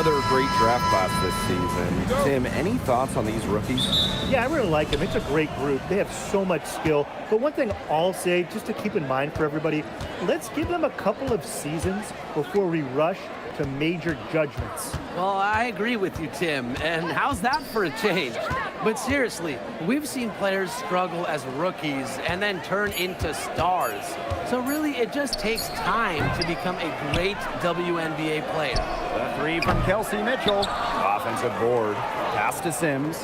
Another great draft class this season. Tim, any thoughts on these rookies? Yeah, I really like them. It's a great group. They have so much skill. But one thing I'll say, just to keep in mind for everybody, let's give them a couple of seasons before we rush to major judgments. Well, I agree with you, Tim. And how's that for a change? But seriously, we've seen players struggle as rookies and then turn into stars. So really, it just takes time to become a great WNBA player. The three from Kelsey Mitchell. Offensive board. Pass to Sims.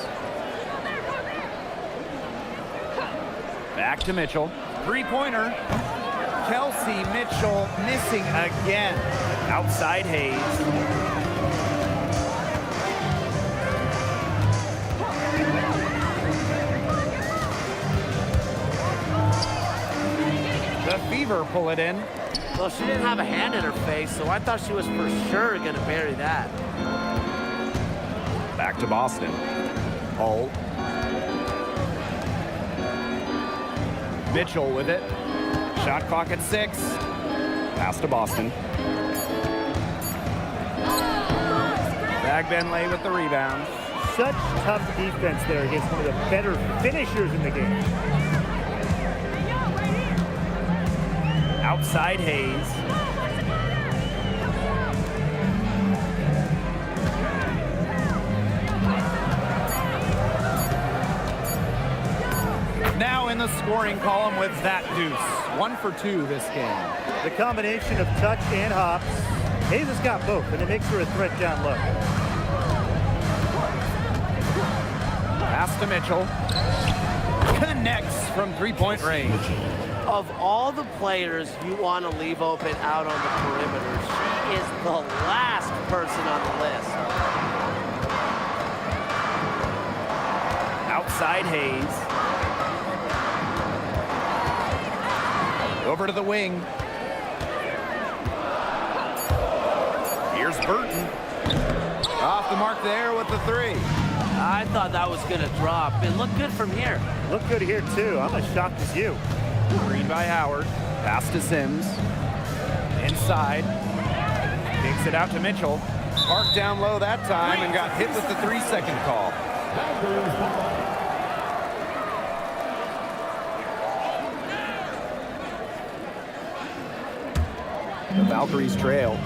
Back to Mitchell. Three-pointer. Kelsey Mitchell missing again. Outside Hayes. The Fever pull it in. Well, she didn't have a hand in her face, so I thought she was for sure going to bury that. Back to Boston. Hull. Mitchell with it. Shot clock at 6. Pass to Boston. Benley with the rebound. Such tough defense there against one of the better finishers in the game. Outside Hayes. Now in the scoring column with that deuce. 1 for 2 this game. The combination of touch and hops. Hayes has got both, and it makes her a threat down low. Pass to Mitchell. Connects from three-point range. Of all the players you want to leave open out on the perimeter, she is the last person on the list. Outside Hayes. Over to the wing. Here's Burton. Off the mark there with the three. I thought that was going to drop. It looked good from here. Looked good here, too. I'm as shocked as you. Green by Howard. Pass to Sims. Inside. Kicks it out to Mitchell. Parked down low that time and got hit with the 3-second call. The Valkyries trail.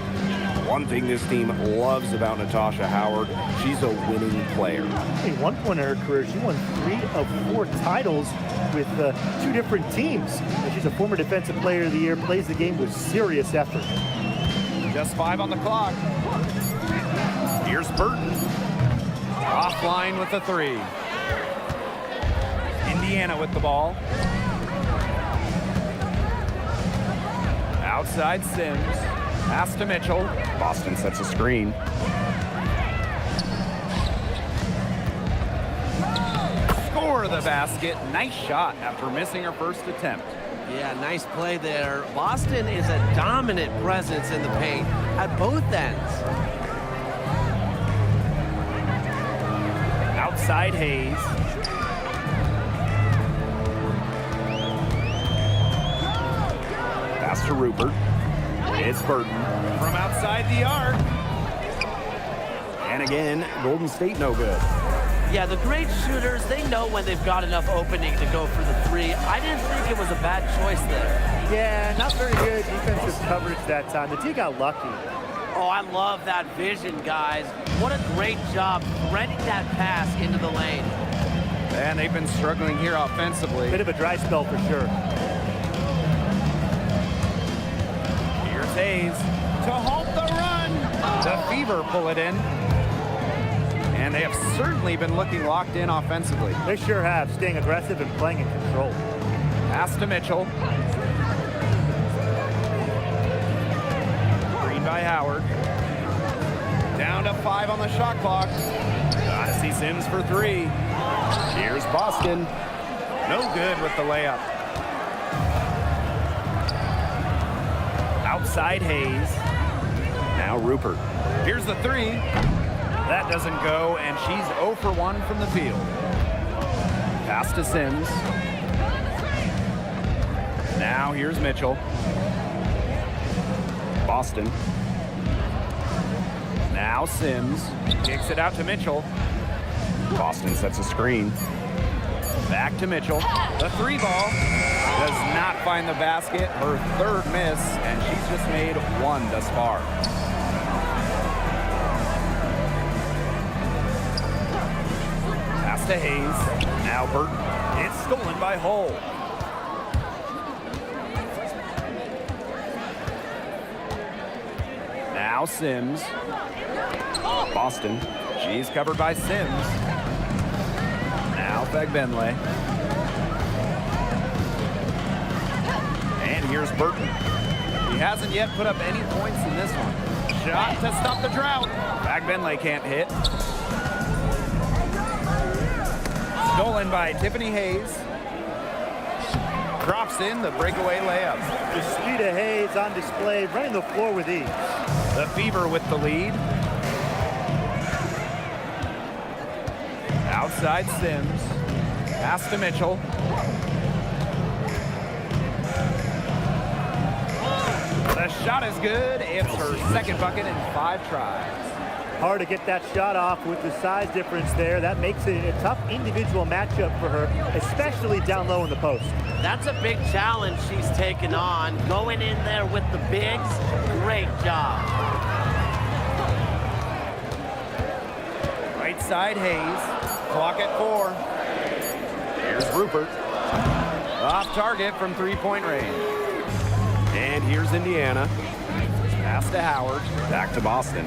One thing this team loves about Natasha Howard, she's a winning player. At one point in her career, she won 3 of 4 titles with 2 different teams. And she's a former Defensive Player of the Year, plays the game with serious effort. Just 5 on the clock. Here's Burton. Offline with the 3. Indiana with the ball. Outside Sims. Pass to Mitchell. Boston sets a screen. Score the basket. Nice shot after missing her first attempt. Yeah, nice play there. Boston is a dominant presence in the paint at both ends. Outside Hayes. Pass to Rupert. It's Burton from outside the arc. And again, Golden State no good. Yeah, the great shooters, they know when they've got enough opening to go for the 3. I didn't think it was a bad choice there. Yeah, not very good defensive coverage that time. The team got lucky. Oh, I love that vision, guys. What a great job threading that pass into the lane. And they've been struggling here offensively. Bit of a dry spell for sure. Here's Hayes to halt the run. The Fever pull it in. And they have certainly been looking locked in offensively. They sure have, staying aggressive and playing in control. Pass to Mitchell. Green by Howard. Down to 5 on the shot clock. Gotta see Sims for 3. Here's Boston. No good with the layup. Outside Hayes. Now Rupert. Here's the 3. That doesn't go, and she's 0 for 1 from the field. Pass to Sims. Now here's Mitchell. Boston. Now Sims kicks it out to Mitchell. Boston sets a screen. Back to Mitchell. The three ball does not find the basket. Her third miss, and she's just made one thus far. Pass to Hayes. Now Burton. It's stolen by Hull. Now Sims. Boston. She's covered by Sims. Now Fagbenle. And here's Burton. He hasn't yet put up any points in this one. Shot to stop the drought. Fagbenle can't hit. Stolen by Tiffany Hayes. Drops in the breakaway layup. The speed of Hayes on display, running the floor with ease. The Fever with the lead. Outside Sims. Pass to Mitchell. The shot is good. It's her second bucket in 5 tries. Hard to get that shot off with the size difference there. That makes it a tough individual matchup for her, especially down low in the post. That's a big challenge she's taken on. Going in there with the bigs, great job. Right side Hayes. Clock at 4. Here's Rupert. Off target from 3-point range. And here's Indiana. Pass to Howard. Back to Boston.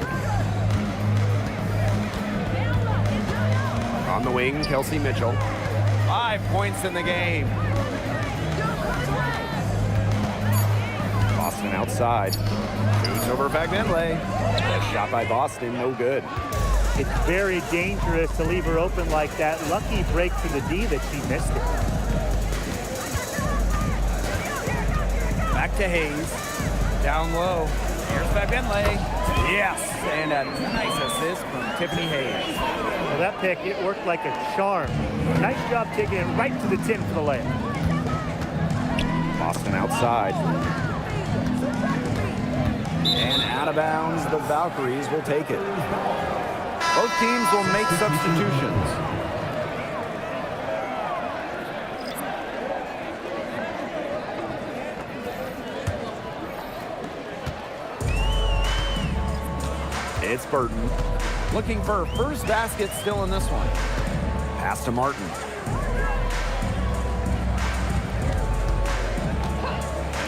On the wing, Kelsey Mitchell. 5 points in the game. Boston outside. Shoots over Fagbenle. A shot by Boston, no good. It's very dangerous to leave her open like that. Lucky break to the D that she missed it. Back to Hayes. Down low. Here's Fagbenle. Yes, and a nice assist from Tiffany Hayes. Well, that pick, it worked like a charm. Nice job taking it right to the tin for the layup. Boston outside. And out of bounds, the Valkyries will take it. Both teams will make substitutions. It's Burton. Looking for her first basket still in this one. Pass to Martin.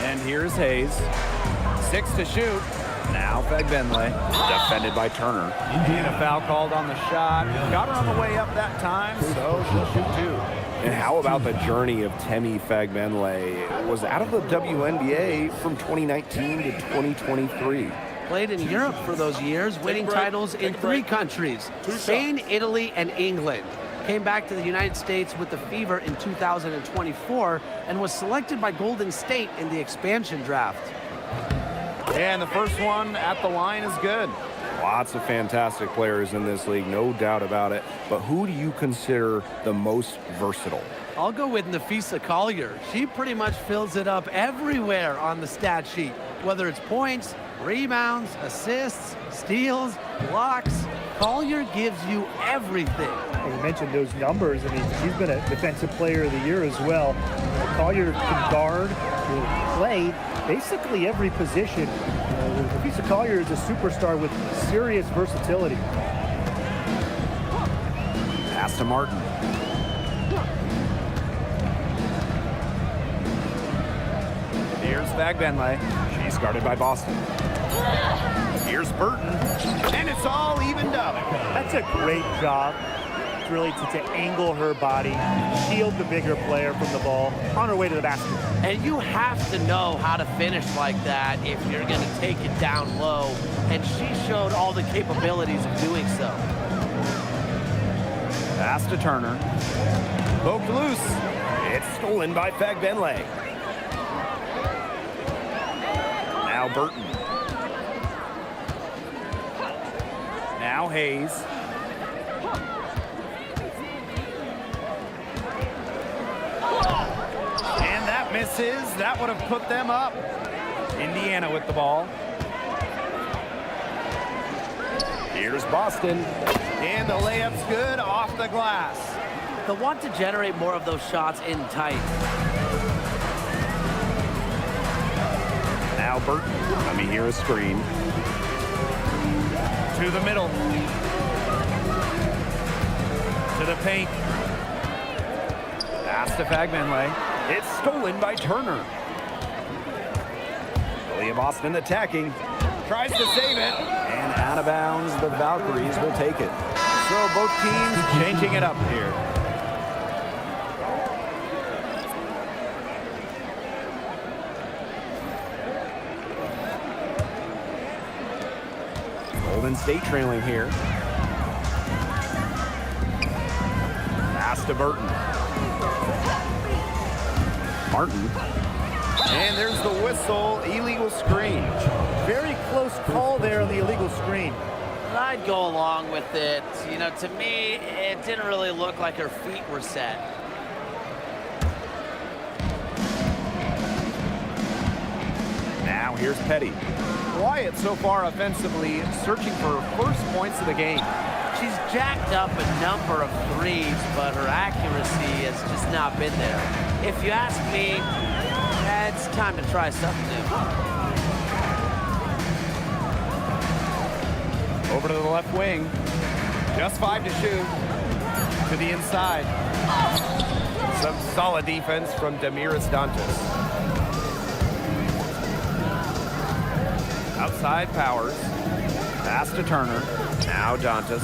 And here's Hayes. 6 to shoot. Now Fagbenle. Defended by Turner. And a foul called on the shot. Got her on the way up that time, so she'll shoot 2. And how about the journey of Temi Fagbenle? Was out of the WNBA from 2019 to 2023. Played in Europe for those years, winning titles in 3 countries, Spain, Italy, and England. Came back to the United States with the Fever in 2024 and was selected by Golden State in the expansion draft. And the first one at the line is good. Lots of fantastic players in this league, no doubt about it. But who do you consider the most versatile? I'll go with Nafisa Collier. She pretty much fills it up everywhere on the stat sheet, whether it's points, rebounds, assists, steals, blocks. Collier gives you everything. You mentioned those numbers. I mean, she's been a defensive player of the year as well. Collier can guard, can play basically every position. Nafisa Collier is a superstar with serious versatility. Pass to Martin. Here's Fagbenle. She's guarded by Boston. Here's Burton. And it's all evened up. That's a great job. It's really to angle her body, shield the bigger player from the ball on her way to the basket. And you have to know how to finish like that if you're going to take it down low. And she showed all the capabilities of doing so. Pass to Turner. Poked loose. It's stolen by Fagbenle. Now Burton. Now Hayes. And that misses. That would have put them up. Indiana with the ball. Here's Boston. And the layup's good off the glass. They'll want to generate more of those shots in tight. Now Burton. Let me hear a screen. To the middle. To the paint. Pass to Fagbenle. It's stolen by Turner. William Boston attacking. Tries to save it. And out of bounds, the Valkyries will take it. So both teams changing it up here. Golden State trailing here. Pass to Burton. Martin. And there's the whistle, illegal screen. Very close call there on the illegal screen. I'd go along with it. You know, to me, it didn't really look like her feet were set. Now here's Petty. Wyatt so far offensively searching for first points of the game. She's jacked up a number of threes, but her accuracy has just not been there. If you ask me, it's time to try something new. Over to the left wing. Just 5 to shoot. To the inside. Some solid defense from Demiris Dantas. Outside Powers. Pass to Turner. Now Dantas.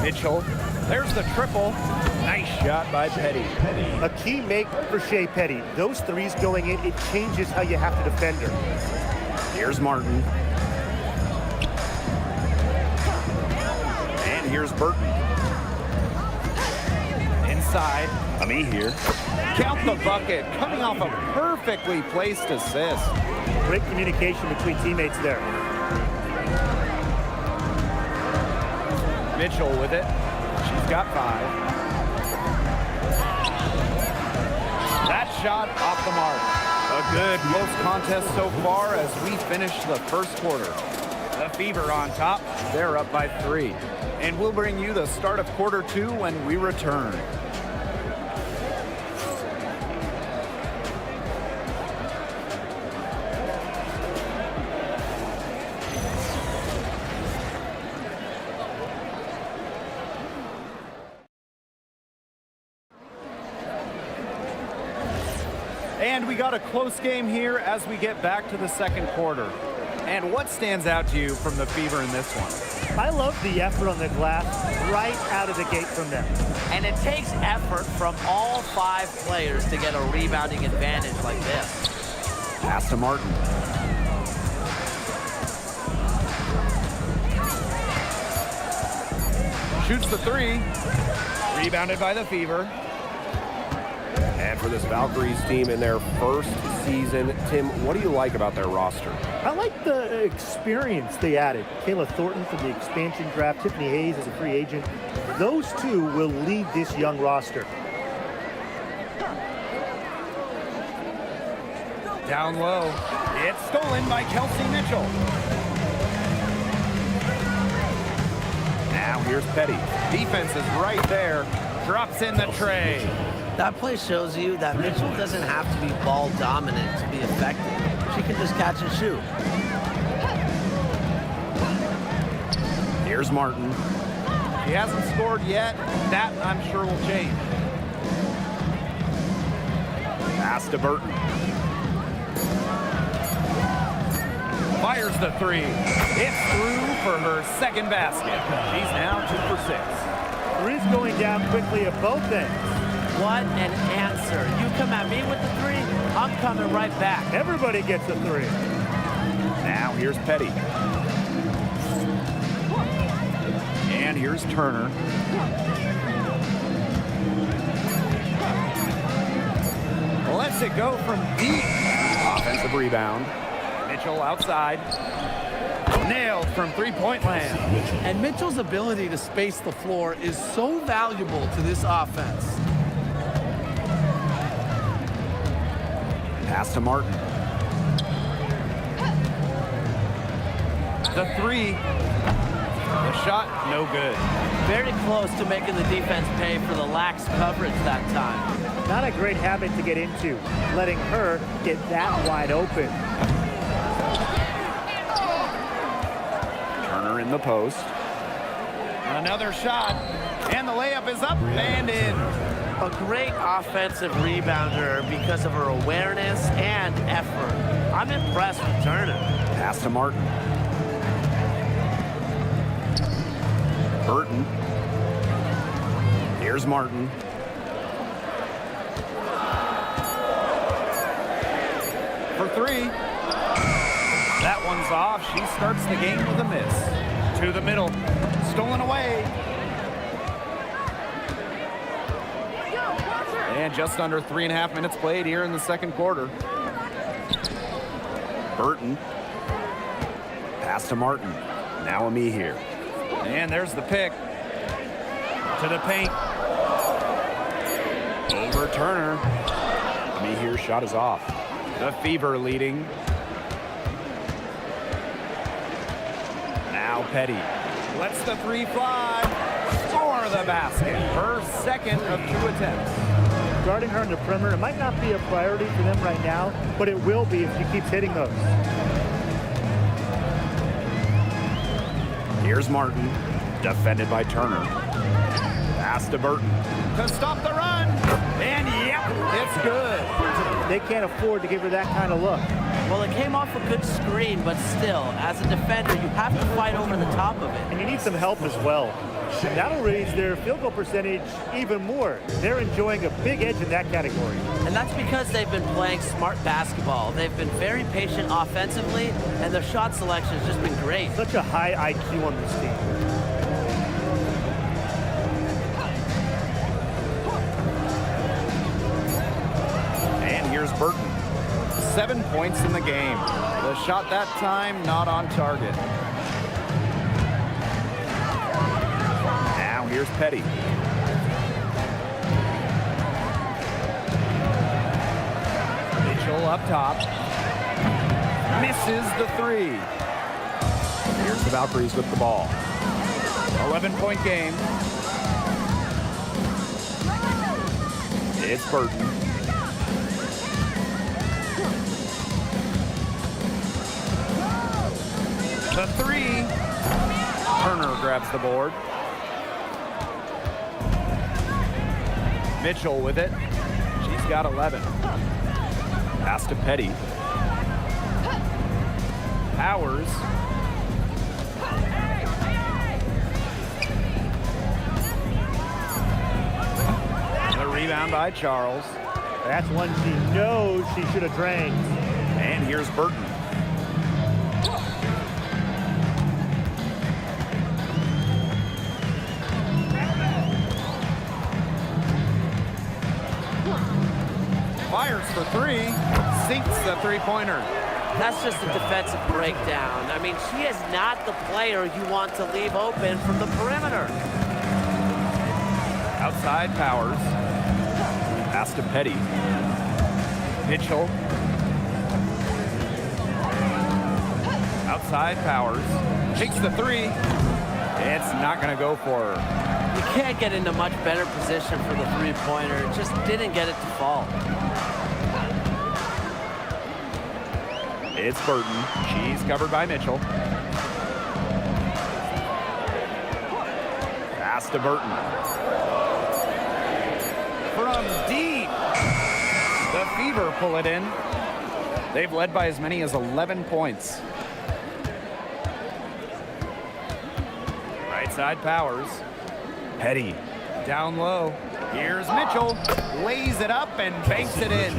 Mitchell. There's the triple. Nice shot by Petty. A key make for Shea Petty. Those threes going in, it changes how you have to defend her. Here's Martin. And here's Burton. Inside. Ami here. Count the bucket. Coming off a perfectly placed assist. Great communication between teammates there. Mitchell with it. She's got 5. That shot off the mark. A good close contest so far as we finish the first quarter. The Fever on top. They're up by 3. And we'll bring you the start of quarter 2 when we return. And we got a close game here as we get back to the second quarter. And what stands out to you from the Fever in this one? I love the effort on the glass right out of the gate from them. And it takes effort from all 5 players to get a rebounding advantage like this. Pass to Martin. Shoots the 3. Rebounded by the Fever. And for this Valkyries team in their first season, Tim, what do you like about their roster? I like the experience they added. Kayla Thornton from the expansion draft, Tiffany Hayes as a free agent. Those two will lead this young roster. Down low. It's stolen by Kelsey Mitchell. Now here's Petty. Defense is right there. Drops in the tray. That play shows you that Mitchell doesn't have to be ball dominant to be effective. She can just catch and shoot. Here's Martin. He hasn't scored yet. That, I'm sure, will change. Pass to Burton. Fires the 3. It's through for her second basket. She's now 2 for 6. Threes going down quickly at both ends. What an answer. You come at me with the 3, I'm coming right back. Everybody gets a 3. Now here's Petty. And here's Turner. Lets it go from deep. Offensive rebound. Mitchell outside. Nailed from three-point land. And Mitchell's ability to space the floor is so valuable to this offense. Pass to Martin. The three. The shot, no good. Very close to making the defense pay for the lax coverage that time. Not a great habit to get into, letting her get that wide open. Turner in the post. Another shot, and the layup is up and in. A great offensive rebounder because of her awareness and effort. I'm impressed with Turner. Pass to Martin. Burton. Here's Martin. For three. That one's off. She starts the game with a miss. To the middle. Stolen away. And just under 3.5 minutes played here in the second quarter. Burton. Pass to Martin. Now Ami here. And there's the pick. To the paint. Over Turner. Ami here, shot is off. The Fever leading. Now Petty. Lets the three fly. For the basket. Her second of 2 attempts. Guarding her in the perimeter, it might not be a priority for them right now, but it will be if she keeps hitting those. Here's Martin, defended by Turner. Pass to Burton to stop the run, and yep, it's good. They can't afford to give her that kind of look. Well, it came off a good screen, but still, as a defender, you have to fight over the top of it. And you need some help as well. That'll raise their field goal percentage even more. They're enjoying a big edge in that category. And that's because they've been playing smart basketball. They've been very patient offensively, and their shot selection has just been great. Such a high IQ on this team. And here's Burton. 7 points in the game. The shot that time not on target. Now here's Petty. Mitchell up top. Misses the three. Here's the Valkyries with the ball. 11-point game. It's Burton. The three. Turner grabs the board. Mitchell with it. She's got 11. Pass to Petty. Powers. The rebound by Charles. That's one she knows she should have drained. And here's Burton. Fires for three, sinks the three-pointer. That's just a defensive breakdown. I mean, she is not the player you want to leave open from the perimeter. Outside Powers. Pass to Petty. Mitchell. Outside Powers. Takes the three. It's not going to go for her. You can't get into much better position for the three-pointer. Just didn't get it to fall. It's Burton. She's covered by Mitchell. Pass to Burton. From deep. The Fever pull it in. They've led by as many as 11 points. Right side Powers. Petty. Down low. Here's Mitchell. Lays it up and banks it in.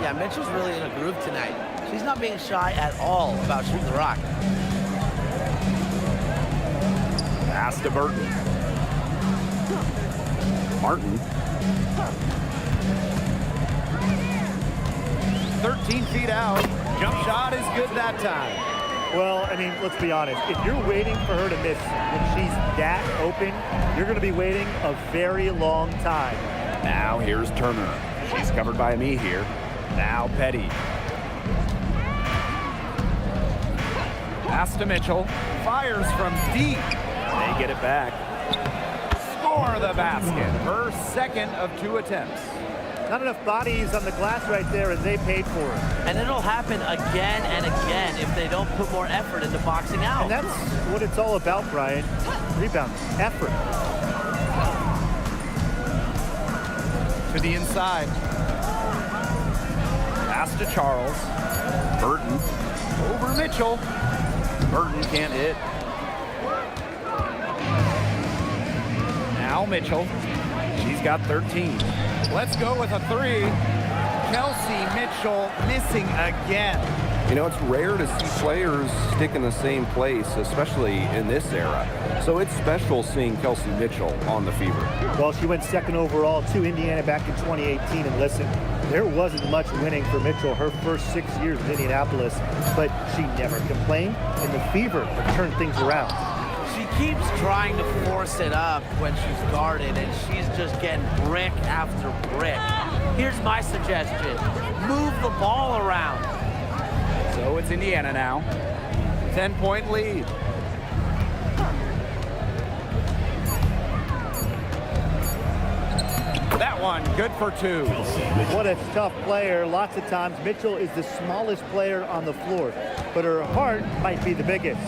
Yeah, Mitchell's really in a groove tonight. She's not being shy at all about shooting the rock. Pass to Burton. Martin. 13 feet out. Jump shot is good that time. Well, I mean, let's be honest. If you're waiting for her to miss when she's that open, you're going to be waiting a very long time. Now here's Turner. She's covered by me here. Now Petty. Pass to Mitchell. Fires from deep. They get it back. Score the basket. Her second of 2 attempts. Not enough bodies on the glass right there, and they paid for it. And it'll happen again and again if they don't put more effort into boxing out. And that's what it's all about, Brian. Rebound, effort. To the inside. Pass to Charles. Burton. Over Mitchell. Burton can't hit. Now Mitchell. She's got 13. Let's go with a 3. Kelsey Mitchell missing again. You know, it's rare to see players stick in the same place, especially in this era. So it's special seeing Kelsey Mitchell on the Fever. Well, she went second overall to Indiana back in 2018. And listen, there wasn't much winning for Mitchell her first 6 years in Indianapolis, but she never complained, and the Fever have turned things around. She keeps trying to force it up when she's guarded, and she's just getting brick after brick. Here's my suggestion. Move the ball around. So it's Indiana now. 10-point lead. That one, good for 2. What a tough player. Lots of times, Mitchell is the smallest player on the floor, but her heart might be the biggest.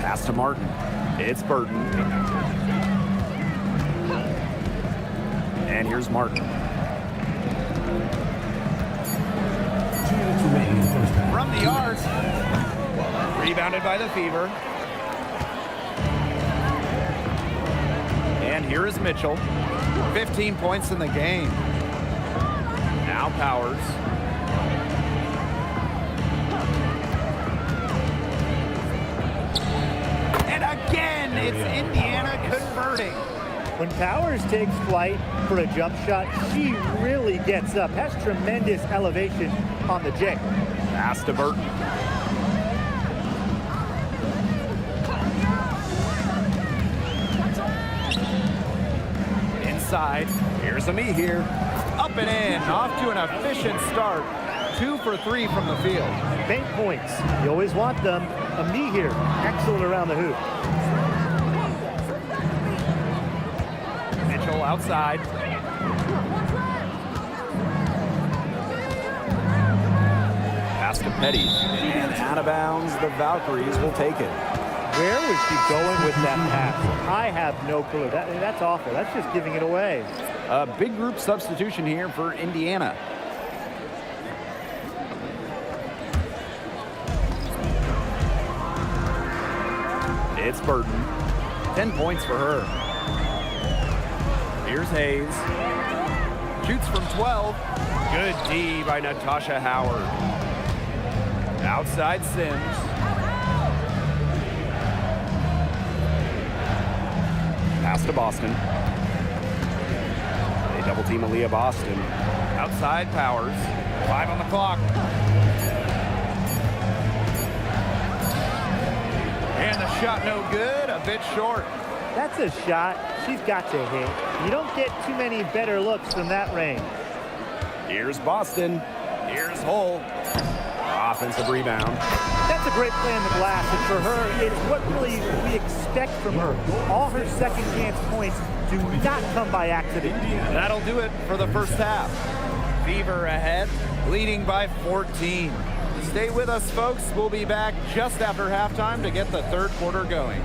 Pass to Martin. It's Burton. And here's Martin. From the arc. Rebounded by the Fever. And here is Mitchell. 15 points in the game. Now Powers. And again, it's Indiana converting. When Powers takes flight for a jump shot, she really gets up. Has tremendous elevation on the J. Pass to Burton. Inside. Here's a me here. Up and in. Off to an efficient start. 2 for 3 from the field. Bank points. You always want them. A me here. Excellent around the hoop. Mitchell outside. Pass to Petty. And out of bounds, the Valkyries will take it. Where was she going with that pass? I have no clue. That's awful. That's just giving it away. A big group substitution here for Indiana. It's Burton. 10 points for her. Here's Hayes. Shoots from 12. Good D by Natasha Howard. Outside Sims. Pass to Boston. They double team Aaliyah Boston. Outside Powers. 5 on the clock. And the shot no good, a bit short. That's a shot she's got to hit. You don't get too many better looks from that range. Here's Boston. Here's Hull. Offensive rebound. That's a great play on the glass, and for her, it's what really we expect from her. All her second chance points do not come by accident. That'll do it for the first half. Fever ahead, leading by 14. Stay with us, folks. We'll be back just after halftime to get the third quarter going.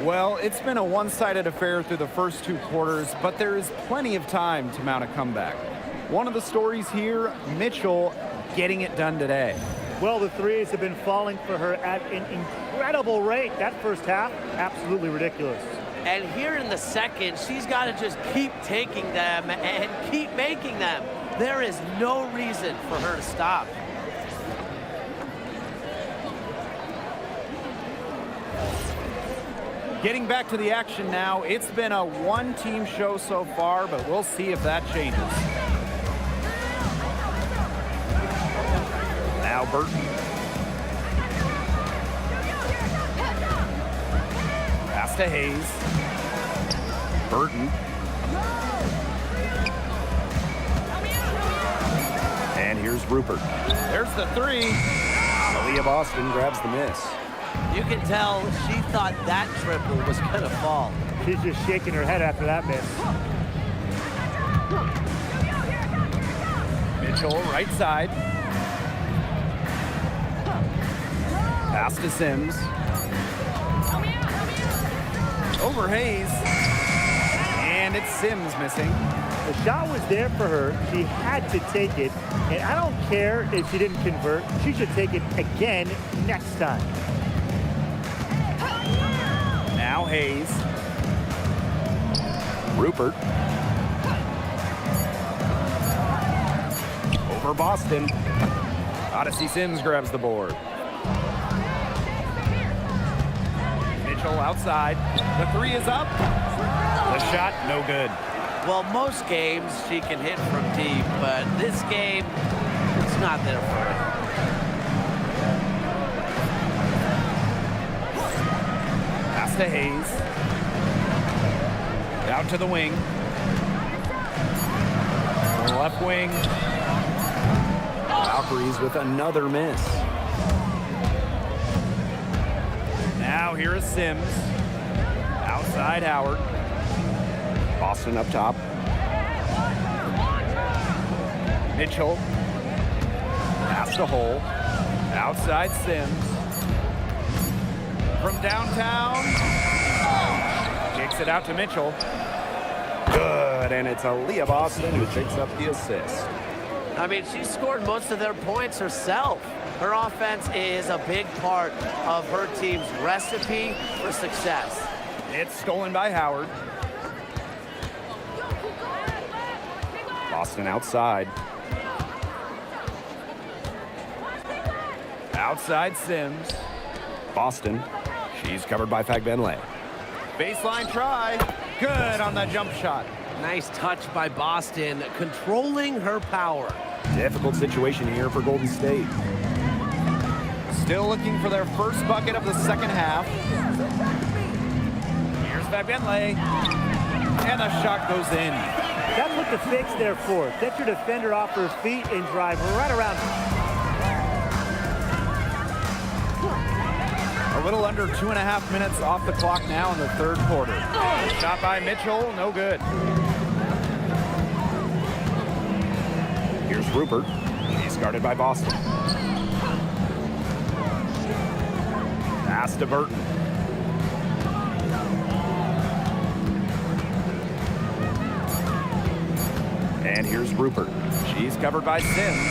Well, it's been a one-sided affair through the first 2 quarters, but there is plenty of time to mount a comeback. One of the stories here, Mitchell getting it done today. Well, the threes have been falling for her at an incredible rate. That first half, absolutely ridiculous. And here in the second, she's got to just keep taking them and keep making them. There is no reason for her to stop. Getting back to the action now, it's been a one-team show so far, but we'll see if that changes. Now Burton. Pass to Hayes. Burton. And here's Rupert. There's the three. Aaliyah Boston grabs the miss. You can tell she thought that triple was going to fall. She's just shaking her head after that miss. Mitchell, right side. Pass to Sims. Over Hayes. And it's Sims missing. The shot was there for her. She had to take it. And I don't care if she didn't convert. She should take it again next time. Now Hayes. Rupert. Over Boston. Odyssey Sims grabs the board. Mitchell outside. The three is up. The shot, no good. Well, most games she can hit from deep, but this game, it's not there for her. Pass to Hayes. Out to the wing. Left wing. Valkyries with another miss. Now here is Sims. Outside Howard. Boston up top. Mitchell. Pass to Hole. Outside Sims. From downtown. Kicks it out to Mitchell. Good, and it's Aaliyah Boston who picks up the assist. I mean, she scored most of their points herself. Her offense is a big part of her team's recipe for success. It's stolen by Howard. Boston outside. Outside Sims. Boston. She's covered by Fagbenle. Baseline try. Good on the jump shot. Nice touch by Boston, controlling her power. Difficult situation here for Golden State. Still looking for their first bucket of the second half. Here's Fagbenle. And the shot goes in. That's what the fake's there for. Get your defender off her feet and drive right around. A little under 2.5 minutes off the clock now in the third quarter. Shot by Mitchell, no good. Here's Rupert. He's guarded by Boston. Pass to Burton. And here's Rupert. She's covered by Sims.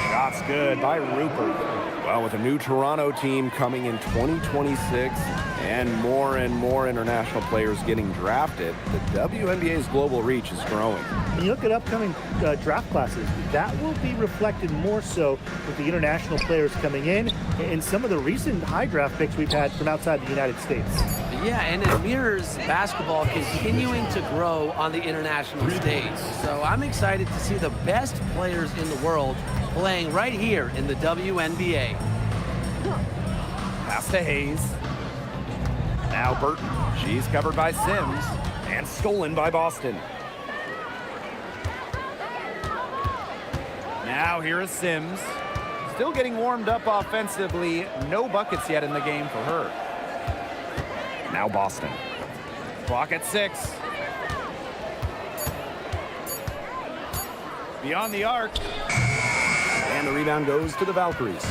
Shots good by Rupert. Well, with a new Toronto team coming in 2026 and more international players getting drafted, the WNBA's global reach is growing. When you look at upcoming draft classes, that will be reflected more so with the international players coming in and some of the recent high draft picks we've had from outside the United States. Yeah, and it mirrors basketball continuing to grow on the international stage. So I'm excited to see the best players in the world playing right here in the WNBA. Pass to Hayes. Now Burton. She's covered by Sims and stolen by Boston. Now here is Sims. Still getting warmed up offensively. No buckets yet in the game for her. Now Boston. Clock at 6. Beyond the arc. And the rebound goes to the Valkyries.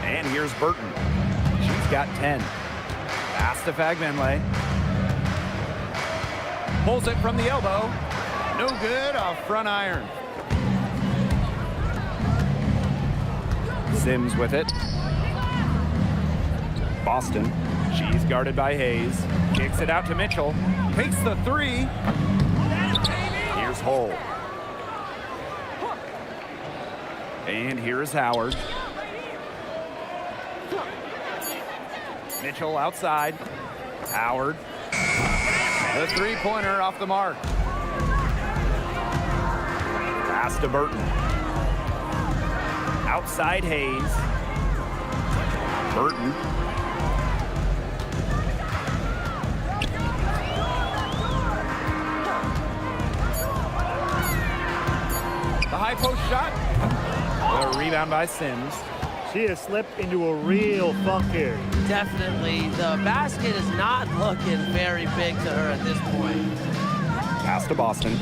And here's Burton. got 10. Pass to Fagbenle. Pulls it from the elbow. No good, a front iron. Sims with it. Boston. She's guarded by Hayes. Kicks it out to Mitchell. Takes the three. Here's Hull. And here's Howard. Mitchell outside. Howard. The three-pointer off the mark. Pass to Burton. Outside Hayes. Burton. The high post shot. A rebound by Sims. She has slipped into a real funk here. Definitely. The basket is not looking very big to her at this point. Pass to Boston.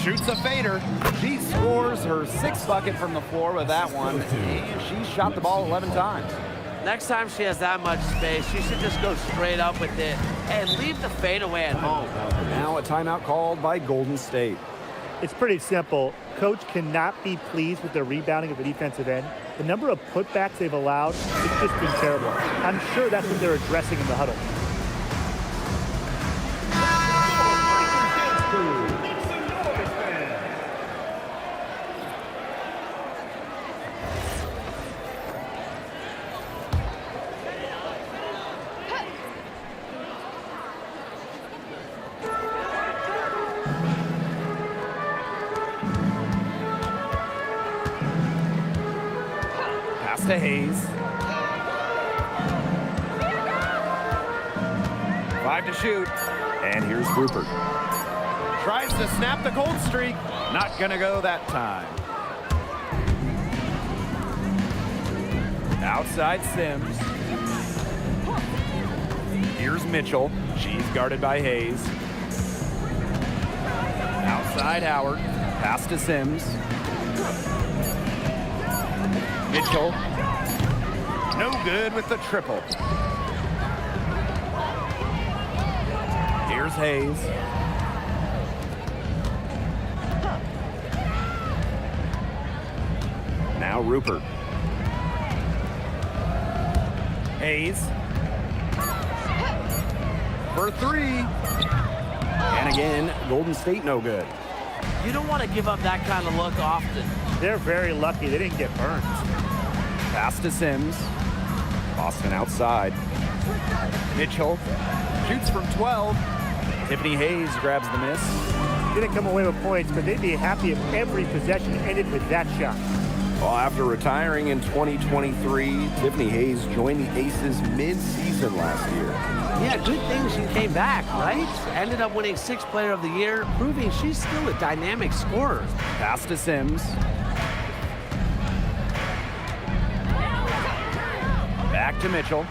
Shoots a fader. She scores her sixth bucket from the floor with that one. And she shot the ball 11 times. Next time she has that much space, she should just go straight up with it and leave the fadeaway at home. Now a timeout called by Golden State. It's pretty simple. Coach cannot be pleased with the rebounding of the defensive end. The number of putbacks they've allowed, it's just been terrible. I'm sure that's what they're addressing in the huddle. To Hayes. 5 to shoot. And here's Rupert. Tries to snap the cold streak. Not gonna go that time. Outside Sims. Here's Mitchell. She's guarded by Hayes. Outside Howard. Pass to Sims. Mitchell. No good with the triple. Here's Hayes. Now Rupert. Hayes. For three. And again, Golden State no good. You don't want to give up that kind of look often. They're very lucky they didn't get burned. Pass to Sims. Boston outside. Mitchell shoots from 12. Tiffany Hayes grabs the miss. Didn't come away with points, but they'd be happy if every possession ended with that shot. Well, after retiring in 2023, Tiffany Hayes joined the Aces mid-season last year. Yeah, good thing she came back, right? Ended up winning Sixth Player of the Year, proving she's still a dynamic scorer. Pass to Sims. Back to Mitchell.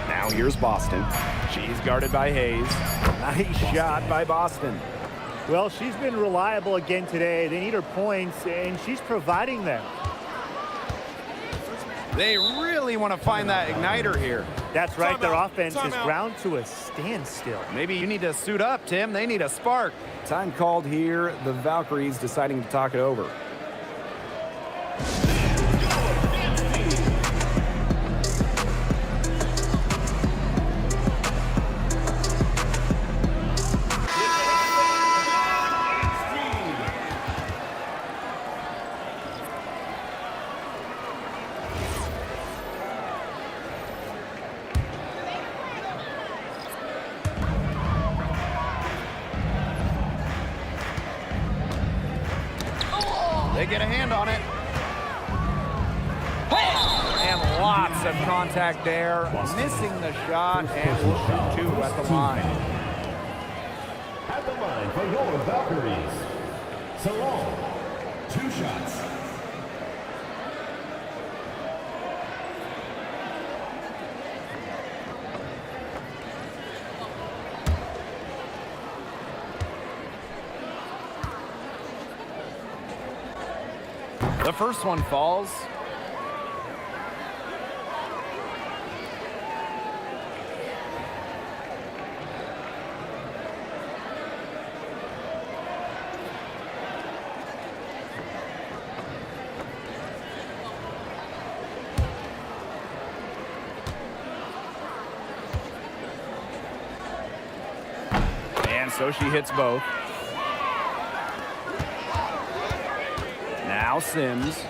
Now here's Boston. She's guarded by Hayes. Nice shot by Boston. Well, she's been reliable again today. They need her points, and she's providing them. They really want to find that igniter here. That's right. Their offense is ground to a standstill. Maybe you need to suit up, Tim. They need a spark. Time called here, the Valkyries deciding to talk it over. They get a hand on it. And lots of contact there. Missing the shot, and will shoot two at the line. At the line for your Valkyries, Salon, 2 shots. The first one falls. And so she hits both. Now Sims.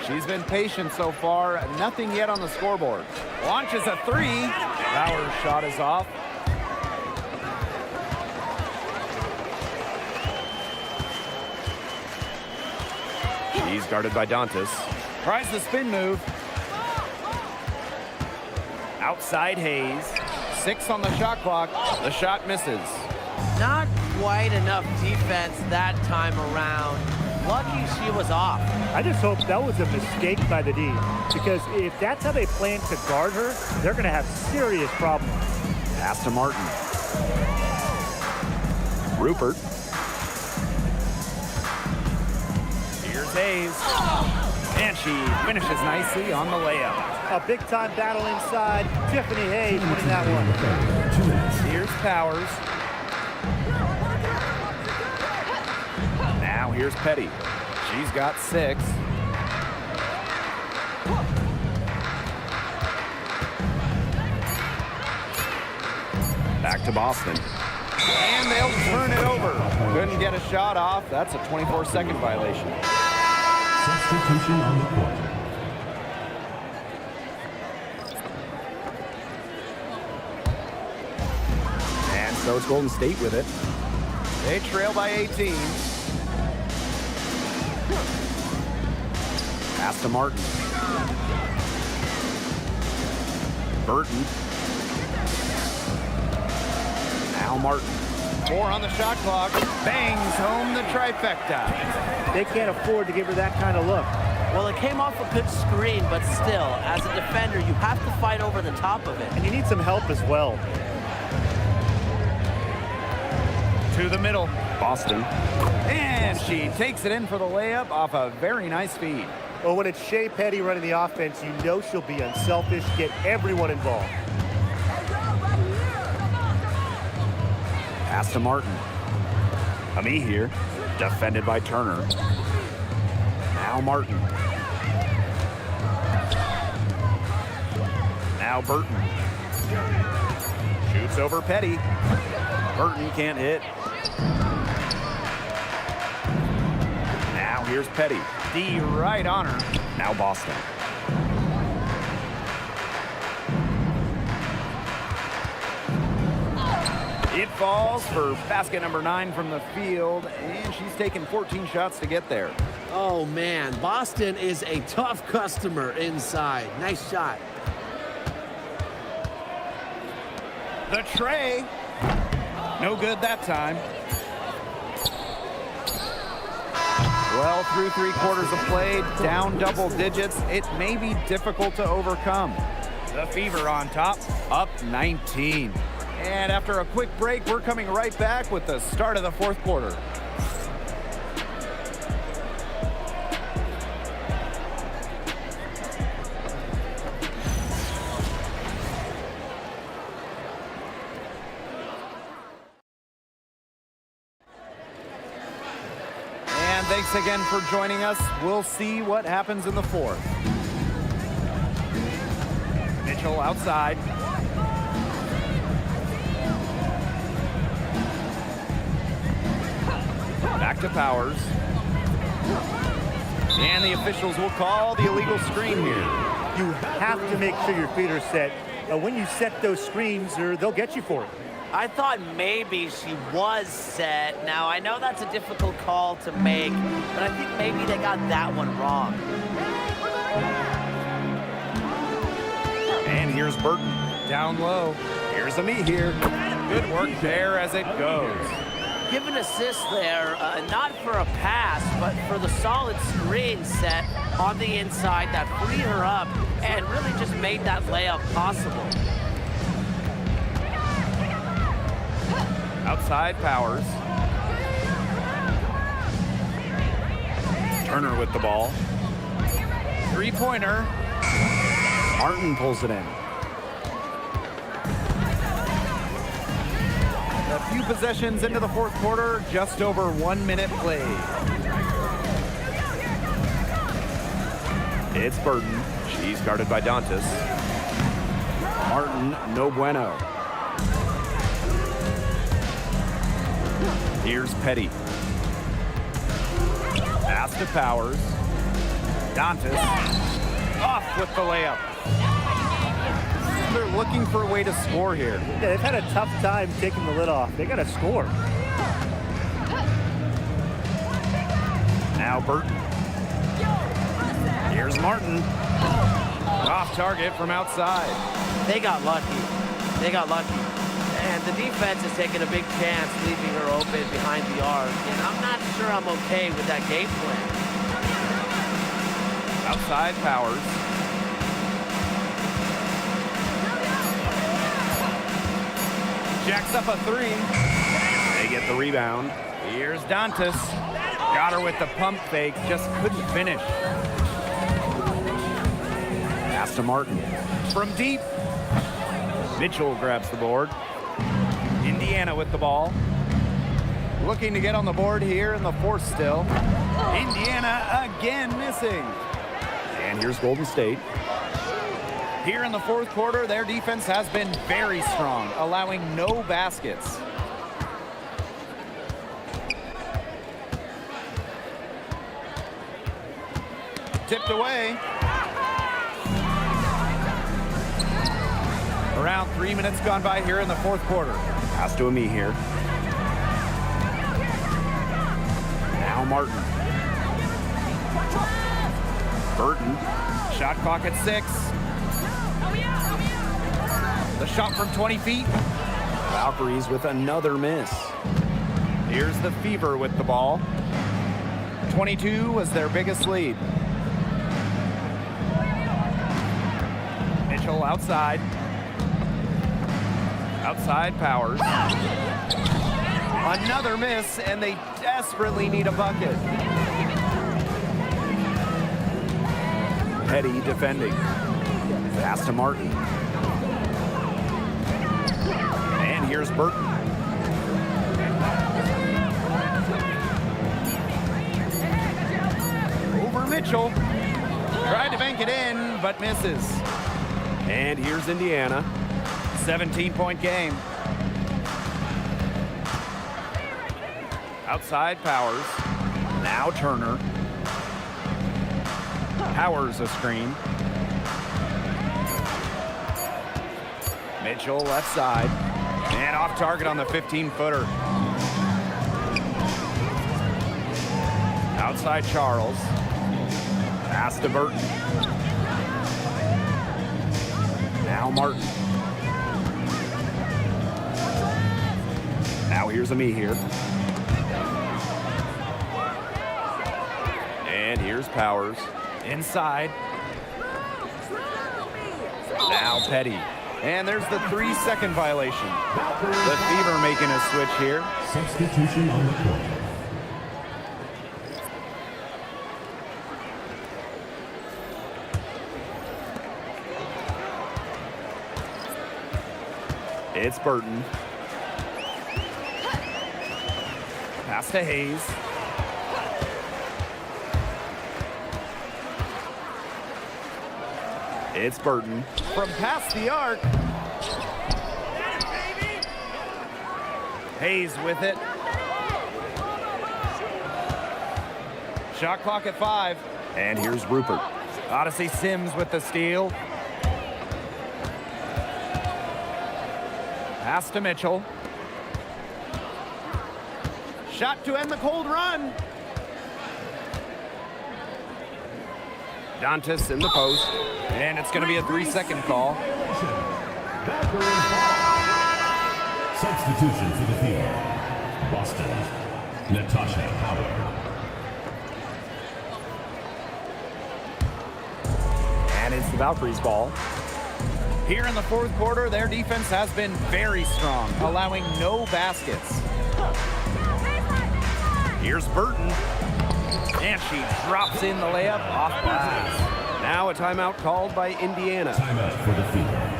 She's been patient so far. Nothing yet on the scoreboard. Launches a three. Bauer's shot is off. He's guarded by Dantas. Tries the spin move. Outside Hayes. 6 on the shot clock. The shot misses. Not quite enough defense that time around. Lucky she was off. I just hope that was a mistake by the D, because if that's how they plan to guard her, they're going to have serious problems. Pass to Martin. Rupert. Here's Hayes. And she finishes nicely on the layup. A big-time battle inside. Tiffany Hayes winning that one. Here's Powers. Now here's Petty. She's got 6. Back to Boston. And they'll turn it over. Couldn't get a shot off. That's a 24-second violation. Substitution on the court. And so it's Golden State with it. They trail by 18. Pass to Martin. Burton. Now Martin. 4 on the shot clock. Bangs home the trifecta. They can't afford to give her that kind of look. Well, it came off a good screen, but still, as a defender, you have to fight over the top of it. And you need some help as well. To the middle. Boston. And she takes it in for the layup off a very nice feed. Well, when it's Shea Petty running the offense, you know she'll be unselfish, get everyone involved. Pass to Martin. Ami here. Defended by Turner. Now Martin. Now Burton. Shoots over Petty. Burton can't hit. Now here's Petty. D right on her. Now Boston. It falls for basket number 9 from the field, and she's taken 14 shots to get there. Oh, man. Boston is a tough customer inside. Nice shot. The tray. No good that time. Well, through 3 quarters of play, down double digits, it may be difficult to overcome. The Fever on top, up 19. And after a quick break, we're coming right back with the start of the 4th quarter. And thanks again for joining us. We'll see what happens in the 4th. Mitchell outside. Back to Powers. And the officials will call the illegal screen here. You have to make sure your feet are set. When you set those screens, they'll get you for it. I thought maybe she was set. Now, I know that's a difficult call to make, but I think maybe they got that one wrong. And here's Burton. Down low. Here's Ami here. Good work there as it goes. Give an assist there, not for a pass, but for the solid screen set on the inside that freed her up and really just made that layup possible. Outside Powers. Turner with the ball. Three-pointer. Martin pulls it in. A few possessions into the fourth quarter, just over 1 minute played. It's Burton. She's guarded by Dantas. Martin, no bueno. Here's Petty. Pass to Powers. Dantas off with the layup. They're looking for a way to score here. Yeah, they've had a tough time taking the lid off. They got to score. Now Burton. Here's Martin. Off target from outside. They got lucky. They got lucky. And the defense is taking a big chance, leaving her open behind the arc. And I'm not sure I'm okay with that game plan. Outside Powers. Jacks up a three. They get the rebound. Here's Dantas. Got her with the pump fake, just couldn't finish. Pass to Martin. From deep. Mitchell grabs the board. Indiana with the ball. Looking to get on the board here in the fourth still. Indiana again missing. And here's Golden State. Here in the fourth quarter, their defense has been very strong, allowing no baskets. Tipped away. Around 3 minutes gone by here in the fourth quarter. Pass to me here. Now Martin. Burton. Shot clock at 6. The shot from 20 feet. Valkyries with another miss. Here's the Fever with the ball. 22 was their biggest lead. Mitchell outside. Outside Powers. Another miss, and they desperately need a bucket. Petty defending. Pass to Martin. And here's Burton. Over Mitchell. Tried to bank it in, but misses. And here's Indiana. 17-point game. Outside Powers. Now Turner. Powers a screen. Mitchell left side. And off target on the 15-footer. Outside Charles. Pass to Burton. Now Martin. Now here's me here. And here's Powers. Inside. Now Petty. And there's the 3-second violation. The Fever making a switch here. Substitution on the court. It's Burton. Pass to Hayes. It's Burton. From past the arc. Hayes with it. Shot clock at 5. And here's Rupert. Odyssey Sims with the steal. Pass to Mitchell. Shot to end the cold run. Dantas in the post. And it's going to be a 3-second call. Substitution for the field. Boston, Natasha Howard. And it's the Valkyries' ball. Here in the fourth quarter, their defense has been very strong, allowing no baskets. Here's Burton. And she drops in the layup off glass. Now a timeout called by Indiana. Timeout for the Fever.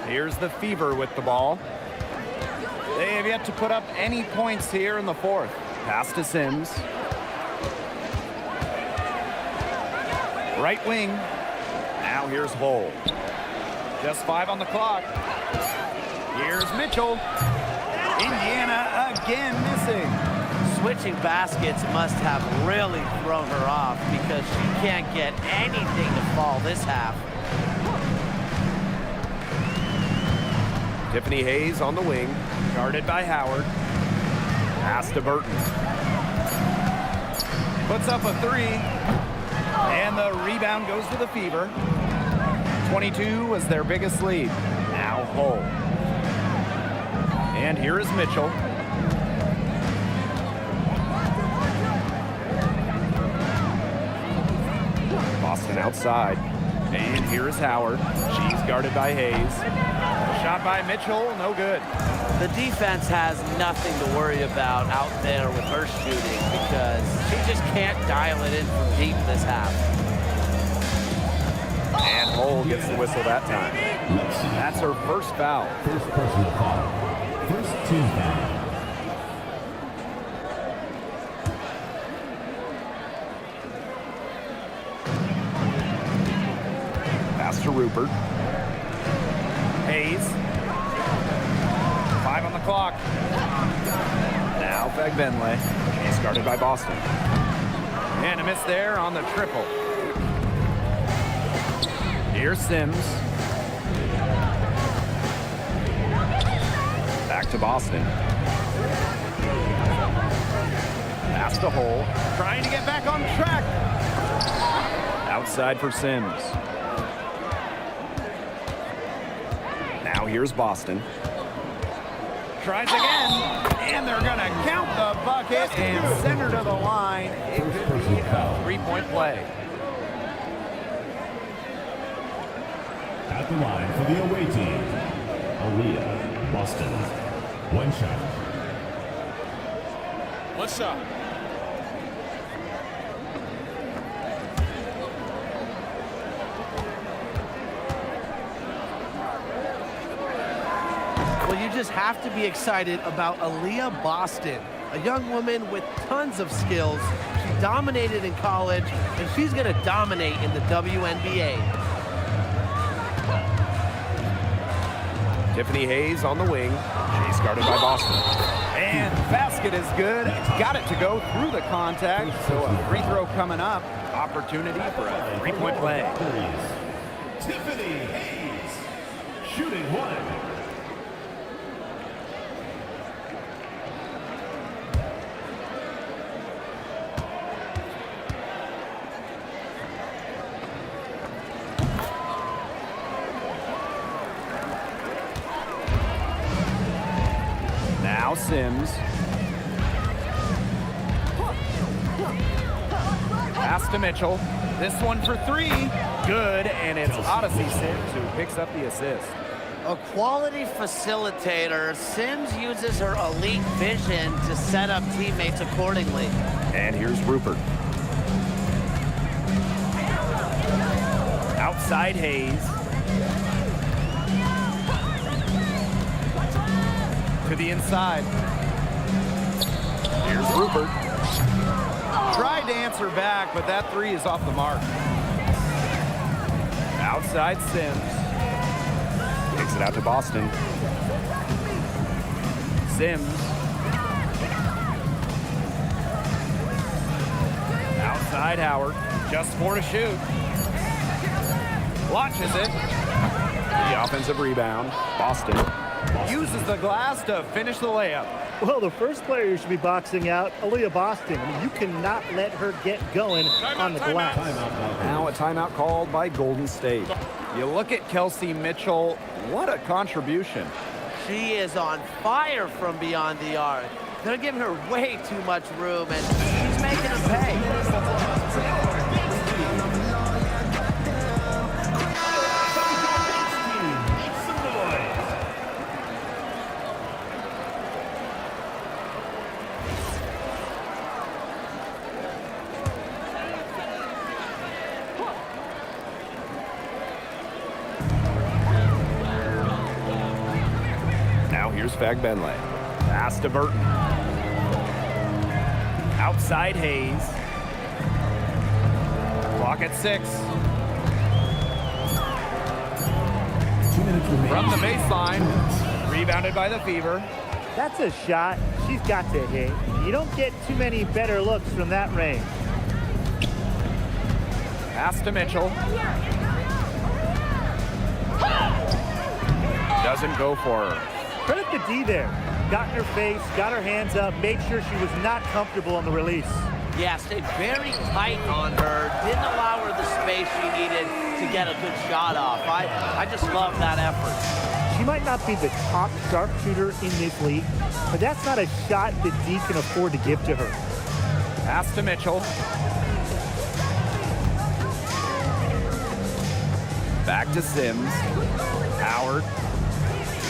Here's the Fever with the ball. They have yet to put up any points here in the fourth. Pass to Sims. Right wing. Now here's Hull. Just 5 on the clock. Here's Mitchell. Indiana again missing. Switching baskets must have really thrown her off because she can't get anything to fall this half. Tiffany Hayes on the wing. Guarded by Howard. Pass to Burton. Puts up a 3. And the rebound goes to the Fever. 22 was their biggest lead. Now Hull. And here is Mitchell. Boston outside. And here is Howard. She's guarded by Hayes. Shot by Mitchell, no good. The defense has nothing to worry about out there with her shooting because she just can't dial it in from deep this half. And Hull gets the whistle that time. That's her first foul. First personal foul. First team foul. Pass to Rupert. Hayes. 5 on the clock. Now Fagbenle. He's guarded by Boston. And a miss there on the triple. Here's Sims. Back to Boston. Pass to Hull. Trying to get back on track. Outside for Sims. Now here's Boston. Tries again, and they're going to count the bucket and send her to the line. It could be a 3-point play. At the line for the away team, Aaliyah, Boston. One shot. One shot. Well, you just have to be excited about Aaliyah Boston, a young woman with tons of skills. She dominated in college, and she's going to dominate in the WNBA. Tiffany Hayes on the wing. She's guarded by Boston. And basket is good. Got it to go through the contact. So a free throw coming up. Opportunity for a 3-point play. Tiffany Hayes, shooting one. Now Sims. Pass to Mitchell. This one for 3. Good, and it's Odyssey Sims who picks up the assist. A quality facilitator, Sims uses her elite vision to set up teammates accordingly. And here's Rupert. Outside Hayes. To the inside. Here's Rupert. Tried to answer back, but that 3 is off the mark. Outside Sims. Takes it out to Boston. Sims. Outside Howard. Just 4 to shoot. Launches it. The offensive rebound. Boston. Uses the glass to finish the layup. Well, the first player you should be boxing out, Aaliyah Boston. I mean, you cannot let her get going on the glass. Now a timeout called by Golden State. You look at Kelsey Mitchell, what a contribution. She is on fire from beyond the arc. They're giving her way too much room, and she's making them pay. Now here's Fagbenle. Pass to Burton. Outside Hayes. Clock at 6. 2 minutes remaining. From the baseline. Rebounded by the Fever. That's a shot she's got to hit. You don't get too many better looks from that range. Pass to Mitchell. Doesn't go for her. Credit the D there. Got in her face, got her hands up, made sure she was not comfortable on the release. Yeah, stayed very tight on her. Didn't allow her the space she needed to get a good shot off. I just love that effort. She might not be the top sharpshooter in this league, but that's not a shot that D can afford to give to her. Pass to Mitchell. Back to Sims. Howard.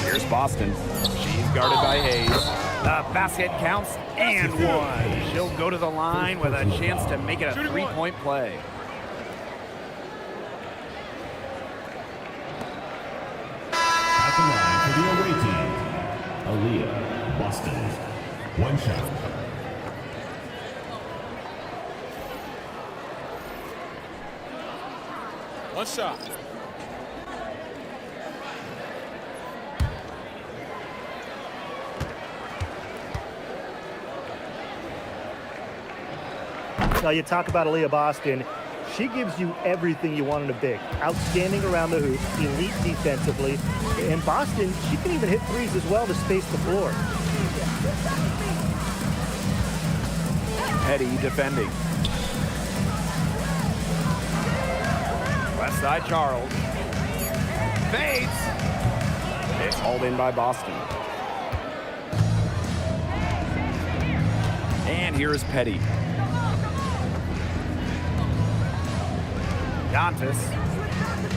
Here's Boston. She's guarded by Hayes. The basket counts and one. She'll go to the line with a chance to make it a three-point play. At the line for the away team, Aaliyah, Boston. 1 shot. One shot. Now you talk about Aaliyah Boston. She gives you everything you want in a big. Outstanding around the hoop, elite defensively. And Boston, she can even hit threes as well to space the floor. Petty defending. West side Charles. Fades. It's hauled in by Boston. And here is Petty. Dantas.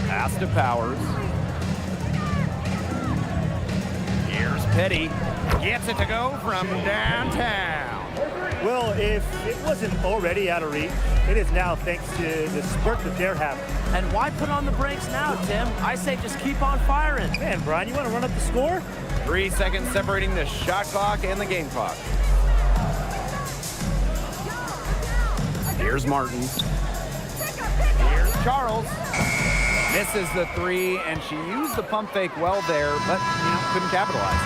Pass to Powers. Here's Petty. Gets it to go from downtown. Well, if it wasn't already out of reach, it is now thanks to the spurt that they're having. And why put on the brakes now, Tim? I say just keep on firing. Man, Brian, you want to run up the score? 3 seconds separating the shot clock and the game clock. Here's Martin. Here's Charles. Misses the 3, and she used the pump fake well there, but couldn't capitalize.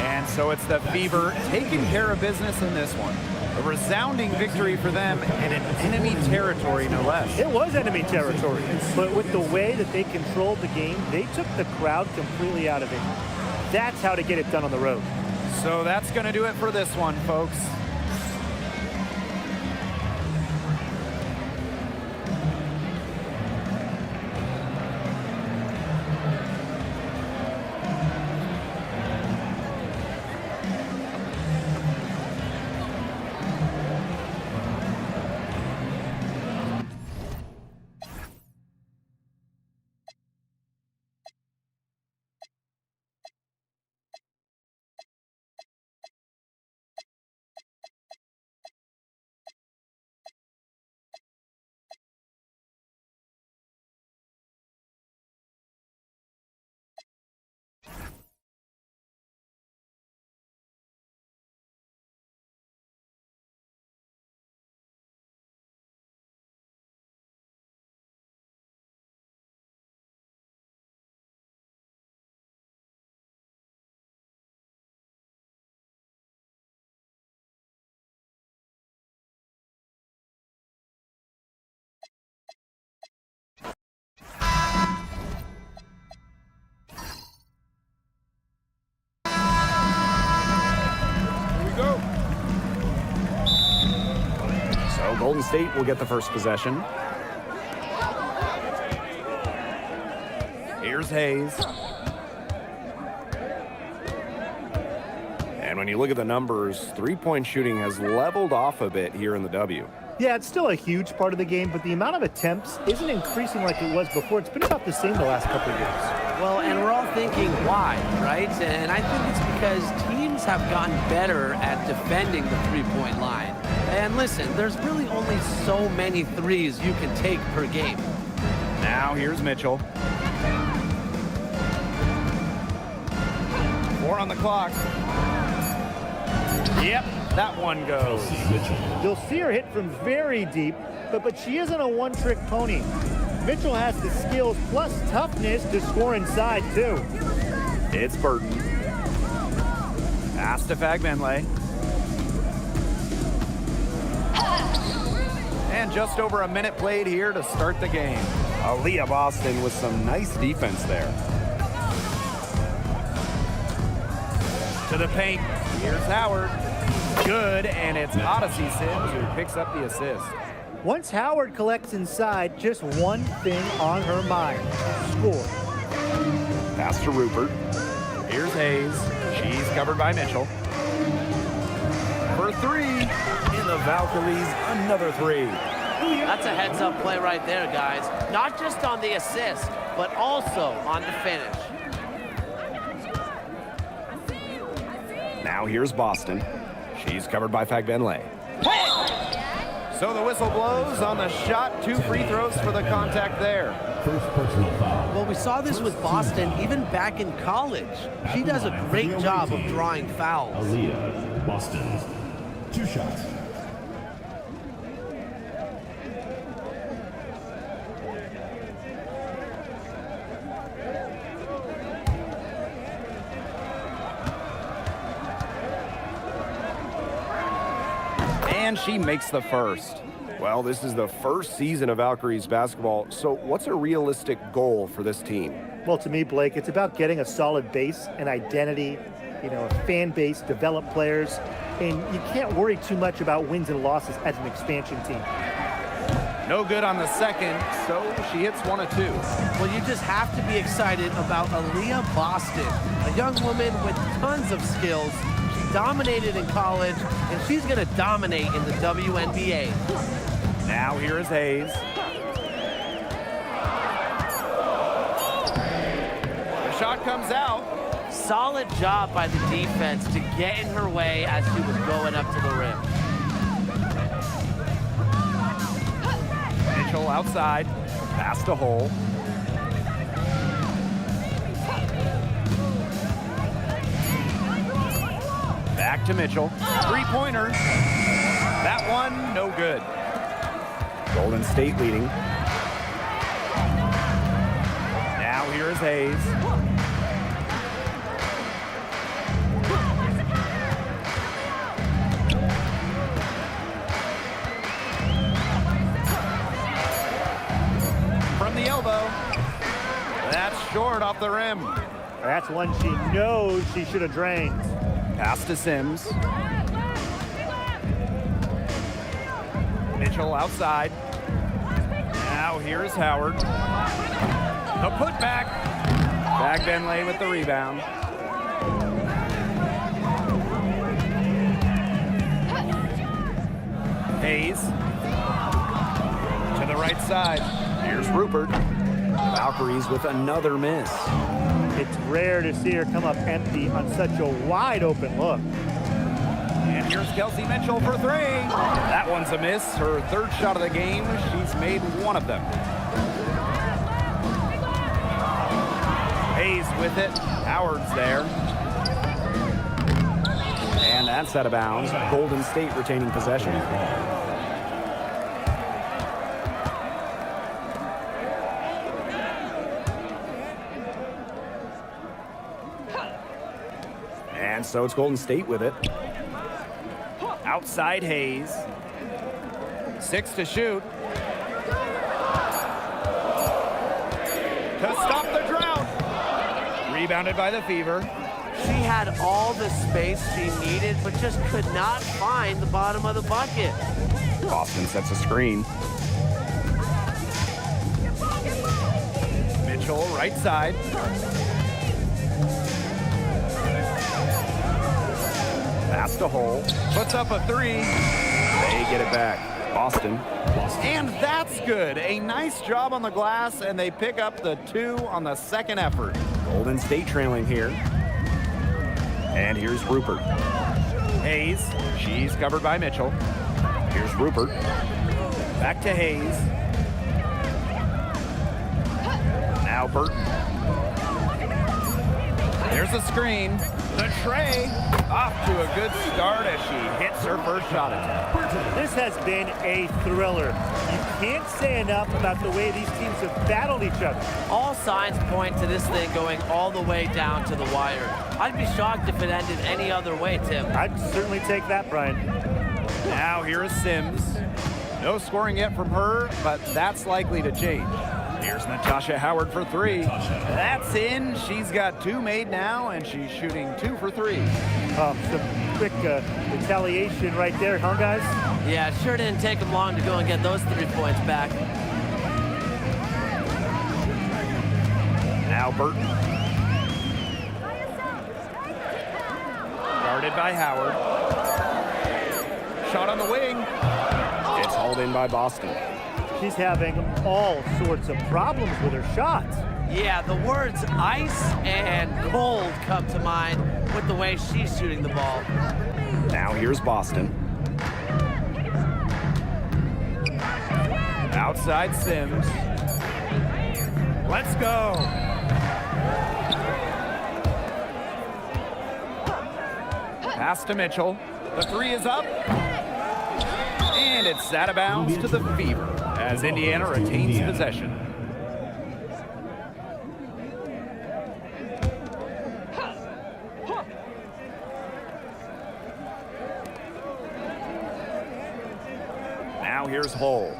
And so it's the Fever taking care of business in this one. A resounding victory for them and in enemy territory, no less. It was enemy territory, but with the way that they controlled the game, they took the crowd completely out of it. That's how to get it done on the road. So that's going to do it for this one, folks. Golden State will get the first possession. Here's Hayes. And when you look at the numbers, three-point shooting has leveled off a bit here in the W. Yeah, it's still a huge part of the game, but the amount of attempts isn't increasing like it was before. It's been about the same the last couple of years. Well, and we're all thinking why, right? And I think it's because teams have gotten better at defending the three-point line. And listen, there's really only so many threes you can take per game. Now here's Mitchell. 4 on the clock. Yep, that one goes. You'll see her hit from very deep, but she isn't a one-trick pony. Mitchell has the skills plus toughness to score inside, too. It's Burton. Pass to Fagbenle. And just over a minute played here to start the game. Aaliyah Boston with some nice defense there. To the paint. Here's Howard. Good, and it's Odyssey Sims who picks up the assist. Once Howard collects inside, just one thing on her mind: score. Pass to Rupert. Here's Hayes. She's covered by Mitchell. For 3. In the Valkyries, another 3. That's a heads-up play right there, guys. Not just on the assist, but also on the finish. Now here's Boston. She's covered by Fagbenle. So the whistle blows on the shot. 2 free throws for the contact there. First personal foul. Well, we saw this with Boston even back in college. She does a great job of drawing fouls. Aaliyah Boston. 2 shots. And she makes the first. Well, this is the first season of Valkyries basketball, so what's a realistic goal for this team? Well, to me, Blake, it's about getting a solid base, an identity, a fan base, develop players, and you can't worry too much about wins and losses as an expansion team. No good on the second, so she hits 1 of 2. Well, you just have to be excited about Aaliyah Boston, a young woman with tons of skills. She dominated in college, and she's going to dominate in the WNBA. Now here is Hayes. The shot comes out. Solid job by the defense to get in her way as she was going up to the rim. Mitchell outside. Pass to Hole. Back to Mitchell. 3-pointer. That one, no good. Golden State leading. Now here is Hayes. From the elbow. That's short off the rim. That's one she knows she should have drained. Pass to Sims. Mitchell outside. Now here's Howard. The putback. Fagbenle with the rebound. Hayes. To the right side. Here's Rupert. Valkyries with another miss. It's rare to see her come up empty on such a wide open look. And here's Kelsey Mitchell for 3. That one's a miss. Her 3rd shot of the game. She's made 1 of them. Hayes with it. Howard's there. And that's out of bounds. Golden State retaining possession. And so it's Golden State with it. Outside Hayes. 6 to shoot. To stop the drought. Rebounded by the Fever. She had all the space she needed, but just could not find the bottom of the bucket. Boston sets a screen. Mitchell, right side. Pass to Hole. Puts up a three. They get it back. Boston. And that's good. A nice job on the glass, and they pick up the 2 on the second effort. Golden State trailing here. And here's Rupert. Hayes. She's covered by Mitchell. Here's Rupert. Back to Hayes. Now Burton. There's a screen. The tray. Off to a good start as she hits her first shot attempt. This has been a thriller. You can't say enough about the way these teams have battled each other. All signs point to this thing going all the way down to the wire. I'd be shocked if it ended any other way, Tim. I'd certainly take that, Brian. Now here is Sims. No scoring yet from her, but that's likely to change. Here's Natasha Howard for 3. That's in. She's got 2 made now, and she's shooting 2 for 3. Some quick retaliation right there, huh, guys? Yeah, it sure didn't take them long to go and get those 3 points back. Now Burton. Guarded by Howard. Shot on the wing. It's hauled in by Boston. She's having all sorts of problems with her shots. Yeah, the words ice and cold come to mind with the way she's shooting the ball. Now here's Boston. Outside Sims. Let's go. Pass to Mitchell. The 3 is up. And it's out of bounds to the Fever as Indiana retains possession. Now here's Hull.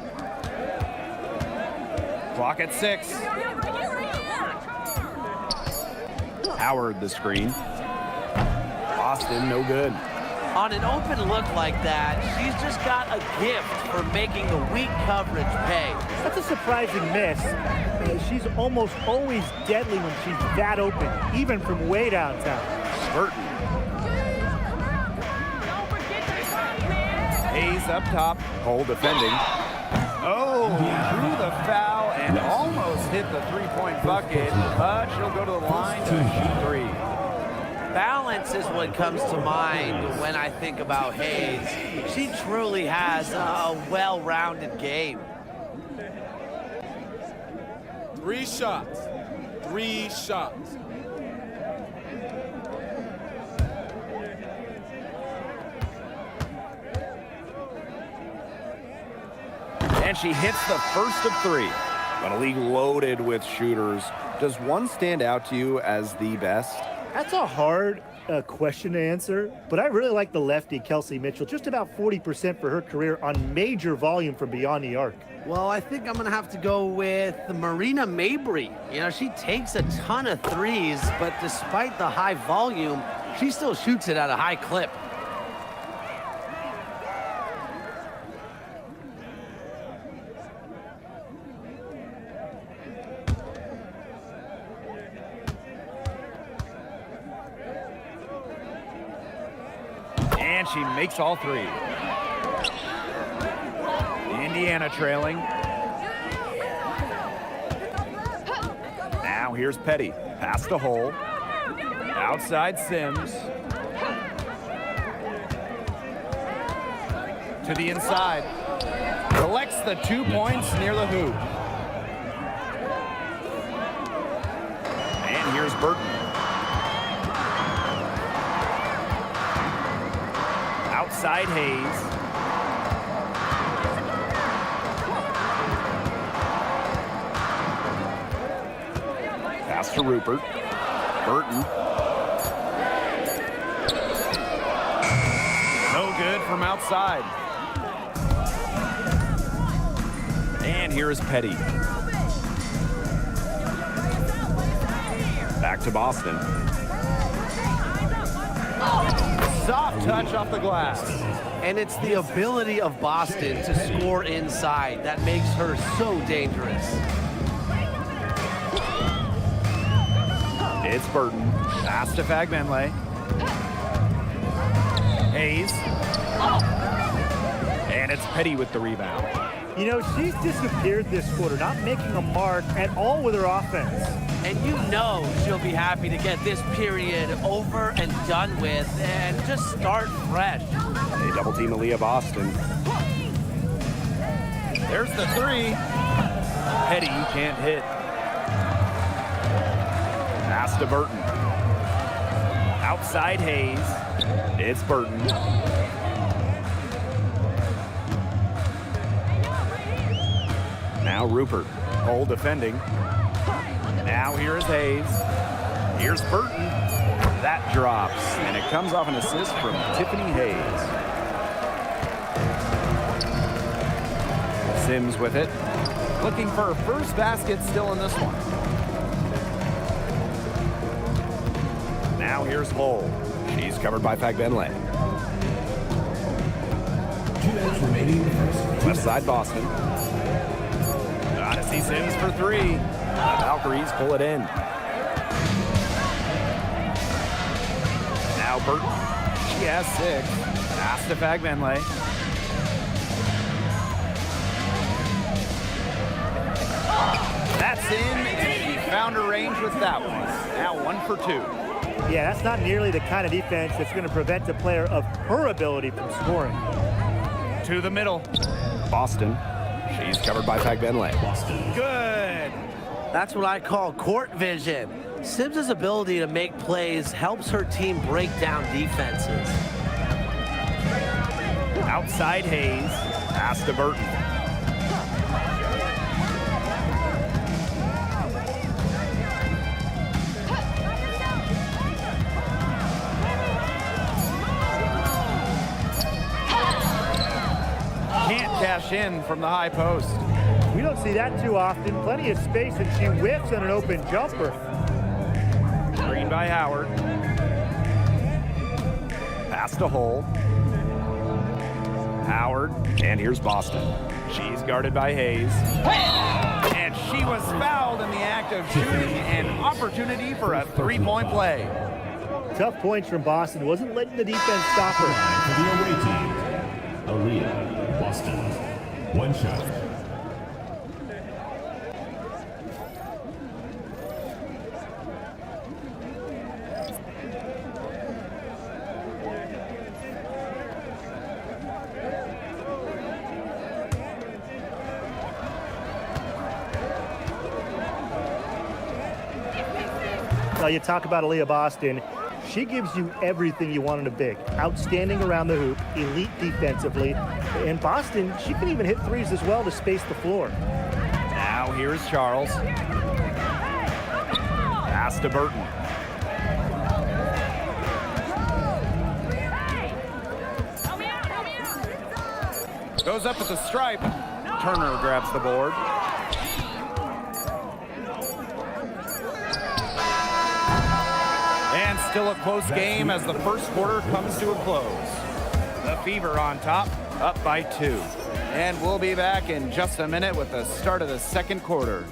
Clock at 6. Howard the screen. Boston no good. On an open look like that, she's just got a gift for making the weak coverage pay. That's a surprising miss. She's almost always deadly when she's that open, even from way downtown. Burton. Hayes up top. Hull defending. Oh, drew the foul and almost hit the 3-point bucket, but she'll go to the line to shoot 3. Balance is what comes to mind when I think about Hayes. She truly has a well-rounded game. 3 shots. 3 shots. And she hits the first of 3. But a league loaded with shooters. Does one stand out to you as the best? That's a hard question to answer, but I really like the lefty, Kelsey Mitchell. Just about 40% for her career on major volume from beyond the arc. Well, I think I'm going to have to go with Marina Mabry. You know, she takes a ton of threes, but despite the high volume, she still shoots it at a high clip. And she makes all 3. Indiana trailing. Now here's Petty. Pass to Hull. Outside Sims. To the inside. Collects the 2 points near the hoop. And here's Burton. Outside Hayes. Pass to Rupert. Burton. No good from outside. And here's Petty. Back to Boston. Soft touch off the glass. And it's the ability of Boston to score inside that makes her so dangerous. It's Burton. Pass to Fagbenle. Hayes. And it's Petty with the rebound. You know, she's disappeared this quarter, not making a mark at all with her offense. And you know she'll be happy to get this period over and done with and just start fresh. They double team Aaliyah Boston. There's the three. Petty can't hit. Pass to Burton. Outside Hayes. It's Burton. Now Rupert. Hole defending. Now here's Hayes. Here's Burton. That drops, and it comes off an assist from Tiffany Hayes. Sims with it. Looking for her first basket still in this one. Now here's Hull. She's covered by Fagbenle. 2 minutes remaining in the first. Left side Boston. Odyssey Sims for three. The Valkyries pull it in. Now Burton. She has 6. Pass to Fagbenle. That's in, and she found her range with that one. Now 1 for 2. Yeah, that's not nearly the kind of defense that's going to prevent a player of her ability from scoring. To the middle. Boston. She's covered by Fagbenle. Boston. Good. That's what I call court vision. Sims' ability to make plays helps her team break down defenses. Outside Hayes. Pass to Burton. Can't cash in from the high post. We don't see that too often. Plenty of space, and she whiffs on an open jumper. Screen by Howard. Pass to Hull. Howard. And here's Boston. She's guarded by Hayes. And she was fouled in the act of shooting an opportunity for a three-point play. Tough points from Boston. Wasn't letting the defense stop her. For the away team, Aaliyah Boston. 1 shot. Now you talk about Aaliyah Boston. She gives you everything you want in a big. Outstanding around the hoop, elite defensively. In Boston, she can even hit threes as well to space the floor. Now here's Charles. Pass to Burton. Goes up at the stripe. Turner grabs the board. And still a close game as the first quarter comes to a close. The Fever on top, up by 2. And we'll be back in just a minute with the start of the second quarter.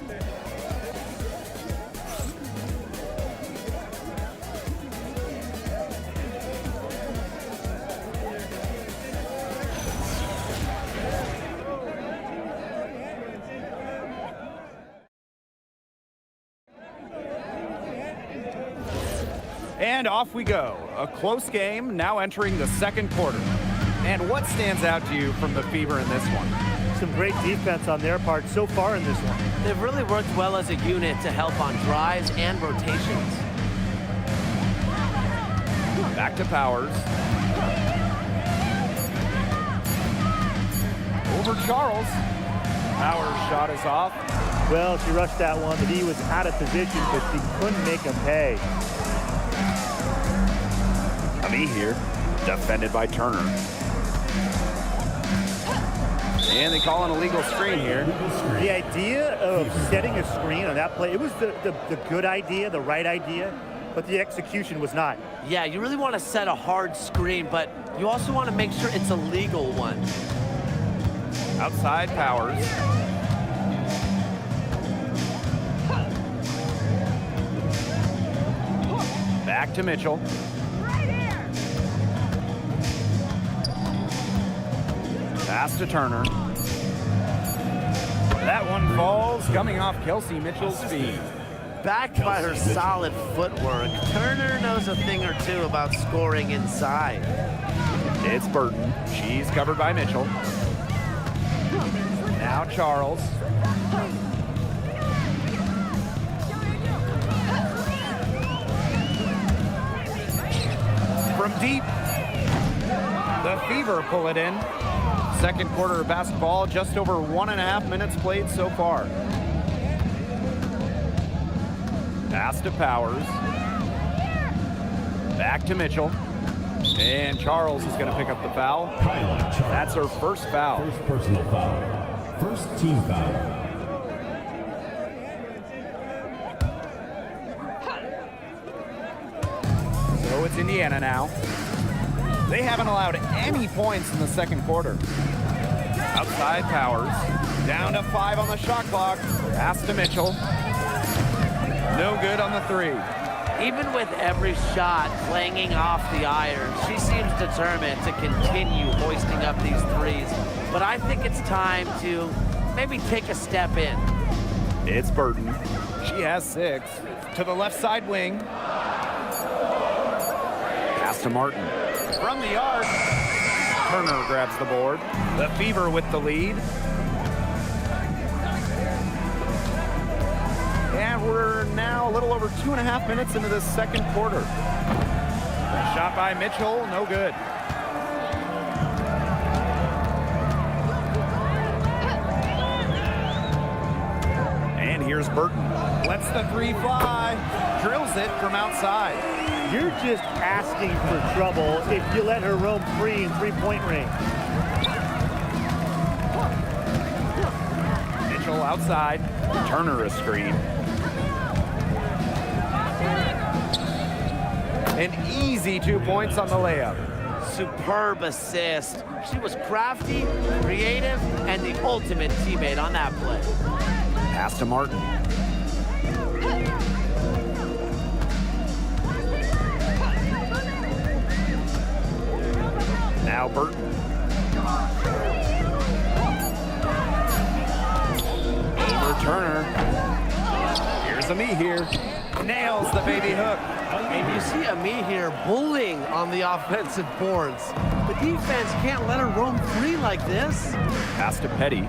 And off we go. A close game now entering the second quarter. And what stands out to you from the Fever in this one? Some great defense on their part so far in this one. They've really worked well as a unit to help on drives and rotations. Back to Powers. Over Charles. Powers' shot is off. Well, she rushed that one. The D was out of position, but she couldn't make him pay. Ami here, defended by Turner. And they call an illegal screen here. The idea of setting a screen on that play, it was the good idea, the right idea, but the execution was not. Yeah, you really want to set a hard screen, but you also want to make sure it's a legal one. Outside Powers. Back to Mitchell. Pass to Turner. That one falls, coming off Kelsey Mitchell's feet. Backed by her solid footwork, Turner knows a thing or two about scoring inside. It's Burton. She's covered by Mitchell. Now Charles. From deep. The Fever pull it in. Second quarter of basketball, just over 1.5 minutes played so far. Pass to Powers. Back to Mitchell. And Charles is going to pick up the foul. That's her first foul. First personal foul. First team foul. So it's Indiana now. They haven't allowed any points in the second quarter. Outside Powers. Down to 5 on the shot clock. Pass to Mitchell. No good on the 3. Even with every shot clanging off the iron, she seems determined to continue hoisting up these threes. But I think it's time to maybe take a step in. It's Burton. She has 6. To the left side wing. Pass to Martin. From the arc. Turner grabs the board. The Fever with the lead. And we're now a little over 2.5 minutes into the second quarter. Shot by Mitchell, no good. And here's Burton. Lets the 3 fly. Drills it from outside. You're just asking for trouble if you let her roam free in three-point range. Mitchell outside. Turner a screen. An easy 2 points on the layup. Superb assist. She was crafty, creative, and the ultimate teammate on that play. Pass to Martin. Now Burton. Over Turner. Here's Ami here. Nails the baby hook. And you see Ami here bullying on the offensive boards. The defense can't let her roam free like this. Pass to Petty.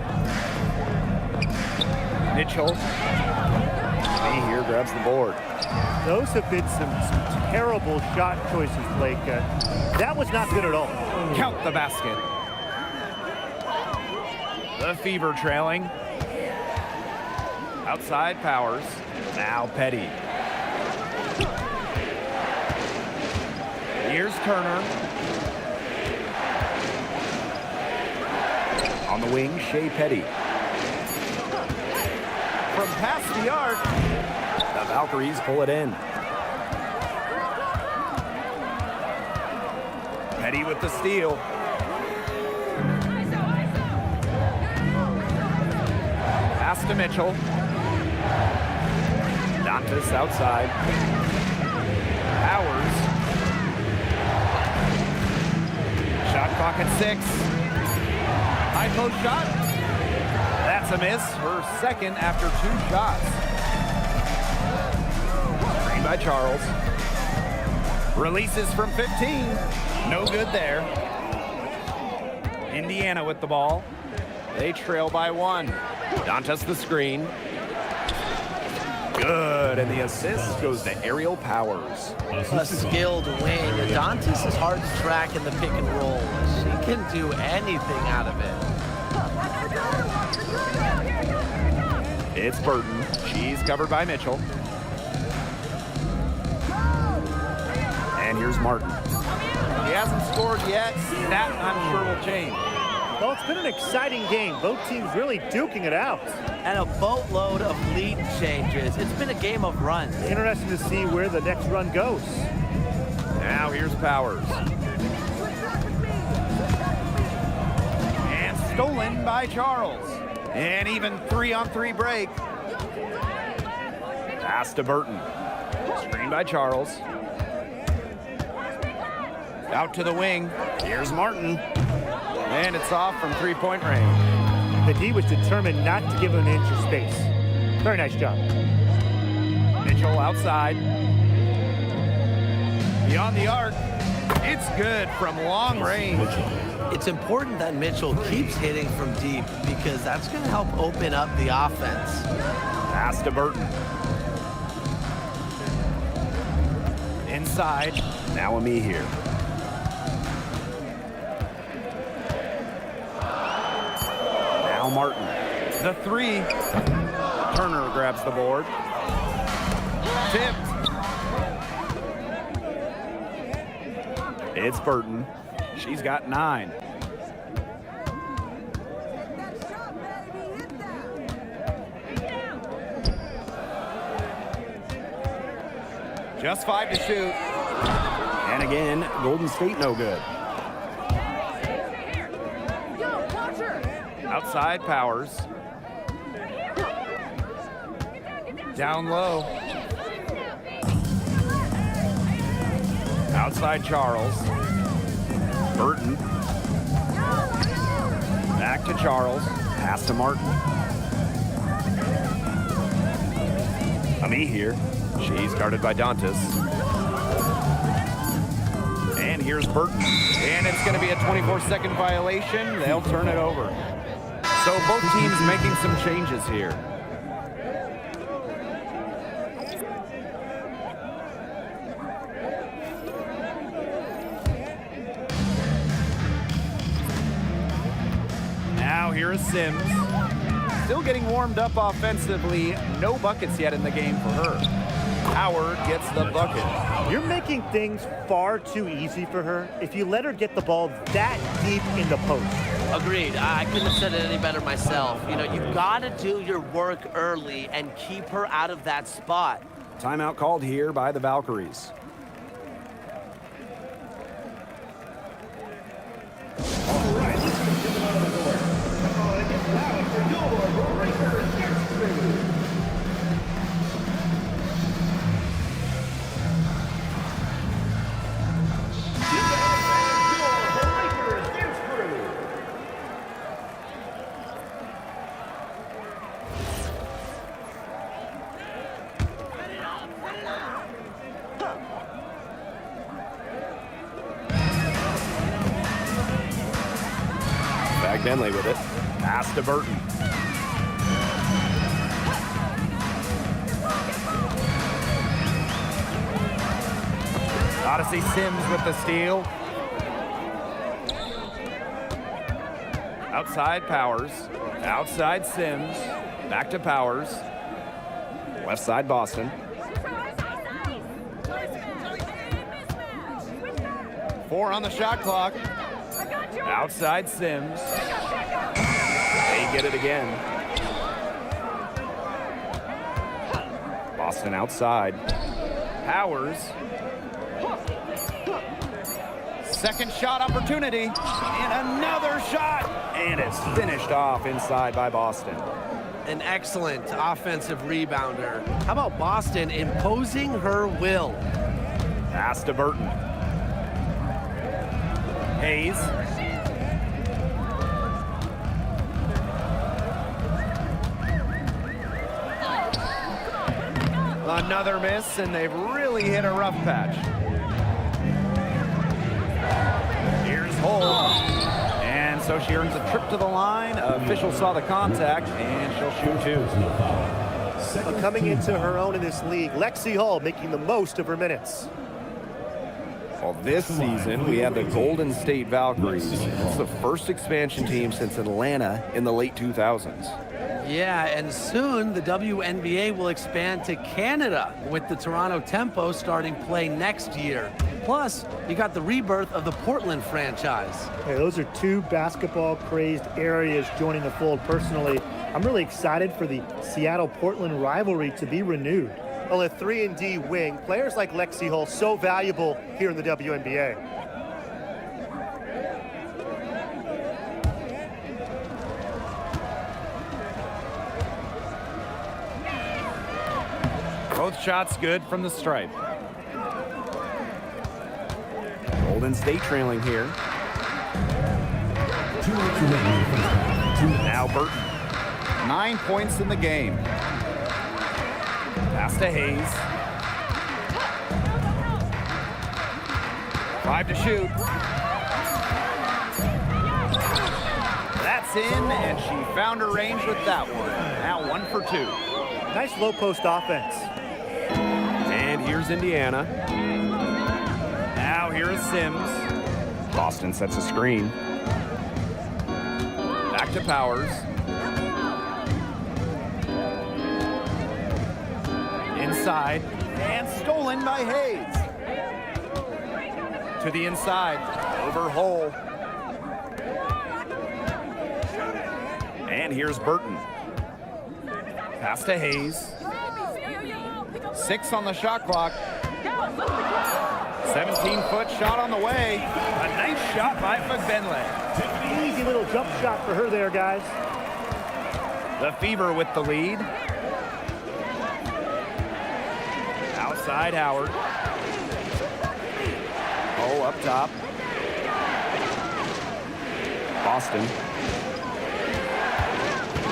Mitchell. Ami here grabs the board. Those have been some terrible shot choices, Blake. That was not good at all. Count the basket. The Fever trailing. Outside Powers. Now Petty. Here's Turner. On the wing, Shea Petty. From past the arc, the Valkyries pull it in. Petty with the steal. Pass to Mitchell. Dantas outside. Powers. Shot clock at 6. High post shot. That's a miss. Her second after 2 shots. Screen by Charles. Releases from 15. No good there. Indiana with the ball. They trail by 1. Dantas the screen. Good, and the assist goes to Aerial Powers. A skilled wing. Dantas is hard to track in the pick and roll. She can do anything out of it. It's Burton. She's covered by Mitchell. And here's Martin. He hasn't scored yet. That, I'm sure, will change. Well, it's been an exciting game. Both teams really duking it out. And a boatload of lead changes. It's been a game of runs. Interesting to see where the next run goes. Now here's Powers. And stolen by Charles. And even 3-on-3 break. Pass to Burton. Screen by Charles. Out to the wing. Here's Martin. And it's off from three-point range. The D was determined not to give him an inch of space. Very nice job. Mitchell outside. Beyond the arc. It's good from long range. It's important that Mitchell keeps hitting from deep because that's going to help open up the offense. Pass to Burton. Inside. Now Ami here. Now Martin. The three. Turner grabs the board. Tipped. It's Burton. She's got 9. Just 5 to shoot. And again, Golden State no good. Outside Powers. Down low. Outside Charles. Burton. Back to Charles. Pass to Martin. Ami here. She's guarded by Dantas. And here's Burton. And it's going to be a 24-second violation. They'll turn it over. So both teams making some changes here. Now here is Sims. Still getting warmed up offensively. No buckets yet in the game for her. Howard gets the bucket. You're making things far too easy for her if you let her get the ball that deep in the post. Agreed. I couldn't have said it any better myself. You know, you've got to do your work early and keep her out of that spot. Timeout called here by the Valkyries. Bentley with it. Pass to Burton. Odyssey Sims with the steal. Outside Powers. Outside Sims. Back to Powers. Left side Boston. 4 on the shot clock. Outside Sims. They get it again. Boston outside. Powers. Second shot opportunity. And another shot. And it's finished off inside by Boston. An excellent offensive rebounder. How about Boston imposing her will? Pass to Burton. Hayes. Another miss, and they've really hit a rough patch. Here's Hull. And so she earns a trip to the line. Official saw the contact, and she'll shoot 2. But coming into her own in this league, Lexi Hull making the most of her minutes. Well, this season, we have the Golden State Valkyries. It's the first expansion team since Atlanta in the late 2000s. Yeah, and soon the WNBA will expand to Canada with the Toronto Tempo starting play next year. Plus, you got the rebirth of the Portland franchise. Hey, those are 2 basketball-crazed areas joining the fold. Personally, I'm really excited for the Seattle-Portland rivalry to be renewed. Well, a 3-and-D wing, players like Lexi Hull so valuable here in the WNBA. Both shots good from the stripe. Golden State trailing here. 2 minutes remaining in the first half. 2 minutes. Now Burton. 9 points in the game. Pass to Hayes. 5 to shoot. That's in, and she found her range with that one. Now 1 for 2. Nice low post offense. And here's Indiana. Now here's Sims. Boston sets a screen. Back to Powers. Inside. And stolen by Hayes. To the inside. Over Hole. And here's Burton. Pass to Hayes. 6 on the shot clock. 17-foot shot on the way. A nice shot by Fagbenle. Easy little jump shot for her there, guys. The Fever with the lead. Outside Howard. Oh, up top. Boston.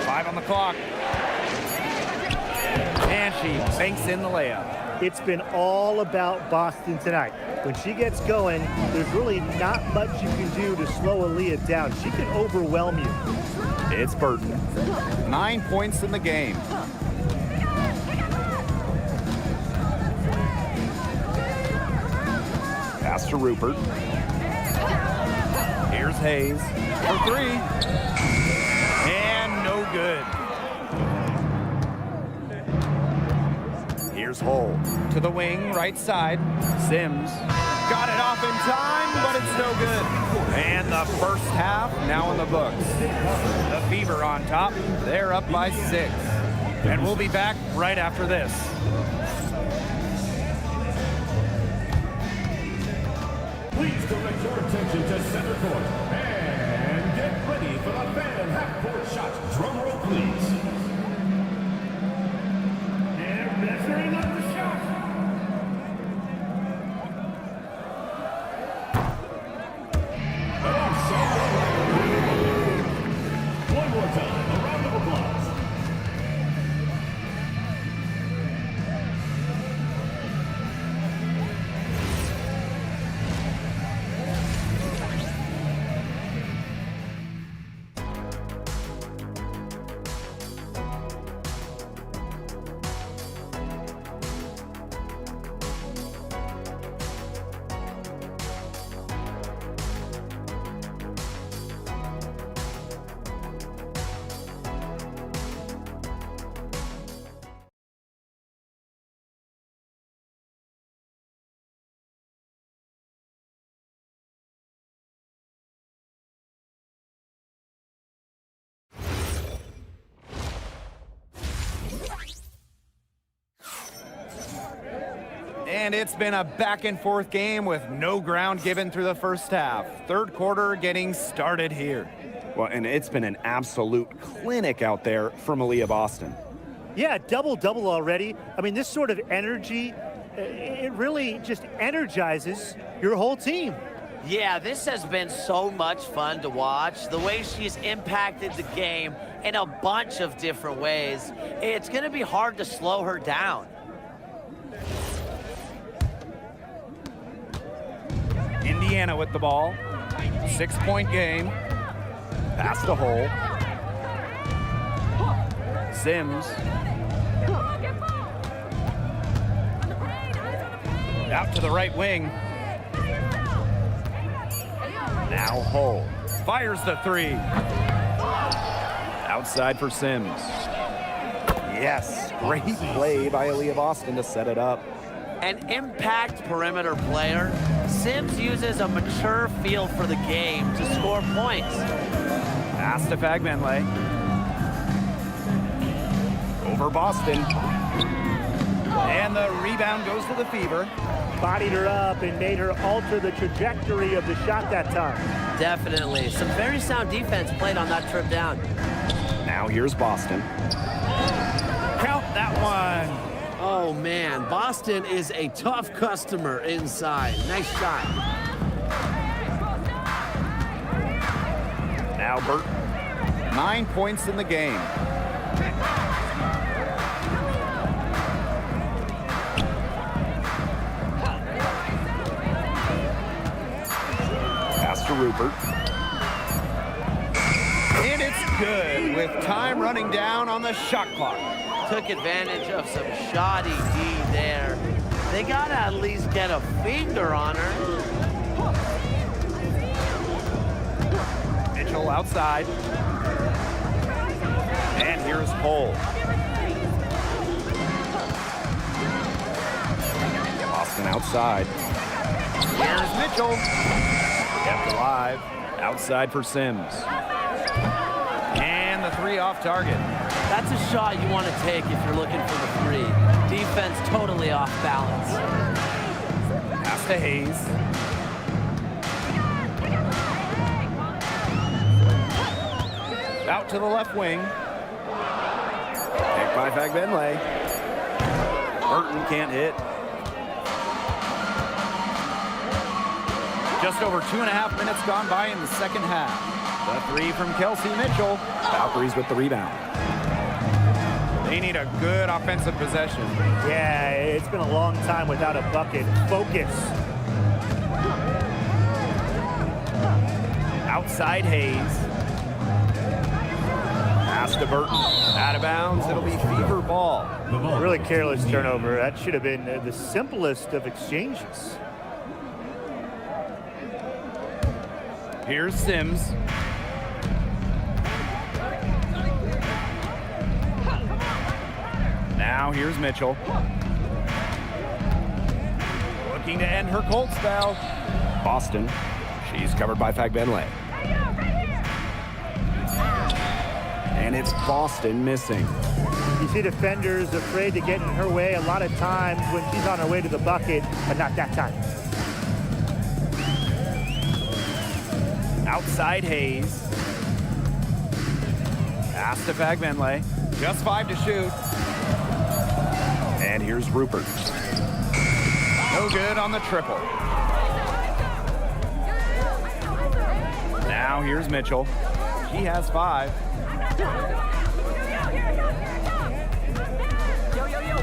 5 on the clock. And she banks in the layup. It's been all about Boston tonight. When she gets going, there's really not much you can do to slow Aaliyah down. She can overwhelm you. It's Burton. 9 points in the game. Pass to Rupert. Here's Hayes for 3. And no good. Here's Hole to the wing, right side. Sims got it off in time, but it's no good. And the first half now in the books. The Fever on top. They're up by 6. And we'll be back right after this. Please direct your attention to center court. And get ready for the fan half-court shot. Drum roll, please. And measuring up the shot. One more time, a round of applause. And it's been a back-and-forth game with no ground given through the first half. Third quarter getting started here. Well, and it's been an absolute clinic out there from Aaliyah Boston. Yeah, double-double already. I mean, this sort of energy, it really just energizes your whole team. Yeah, this has been so much fun to watch. The way she's impacted the game in a bunch of different ways. It's going to be hard to slow her down. Indiana with the ball. 6-point game. Pass to Hole. Sims. Out to the right wing. Now Hole. Fires the 3. Outside for Sims. Yes, great play by Aaliyah Boston to set it up. An impact perimeter player, Sims uses a mature feel for the game to score points. Pass to Fagbenle. Over Boston. And the rebound goes to the Fever. Bodied her up and made her alter the trajectory of the shot that time. Definitely. Some very sound defense played on that trip down. Now here's Boston. Count that one. Oh, man. Boston is a tough customer inside. Nice shot. Now Now Burton. 9 points in the game. Pass to Rupert. And it's good with time running down on the shot clock. Took advantage of some shoddy D there. They gotta at least get a finger on her. Mitchell outside. And here's Cole. Boston outside. Here's Mitchell. Kept alive. Outside for Sims. And the three off target. That's a shot you want to take if you're looking for the three. Defense totally off balance. Pass to Hayes. Out to the left wing. Picked by Fagbenle. Burton can't hit. Just over 2.5 minutes gone by in the second half. The three from Kelsey Mitchell. Valkyries with the rebound. They need a good offensive possession. Yeah, it's been a long time without a bucket. Focus. Outside Hayes. Pass to Burton. Out of bounds. It'll be Fever ball. Really careless turnover. That should have been the simplest of exchanges. Here's Sims. Now here's Mitchell. Looking to end her cold spell. Boston. She's covered by Fagbenle. And it's Boston missing. You see defenders afraid to get in her way a lot of times when she's on her way to the bucket, but not that time. Outside Hayes. Pass to Fagbenle. Just 5 to shoot. And here's Rupert. No good on the triple. Now here's Mitchell. She has 5. Yo,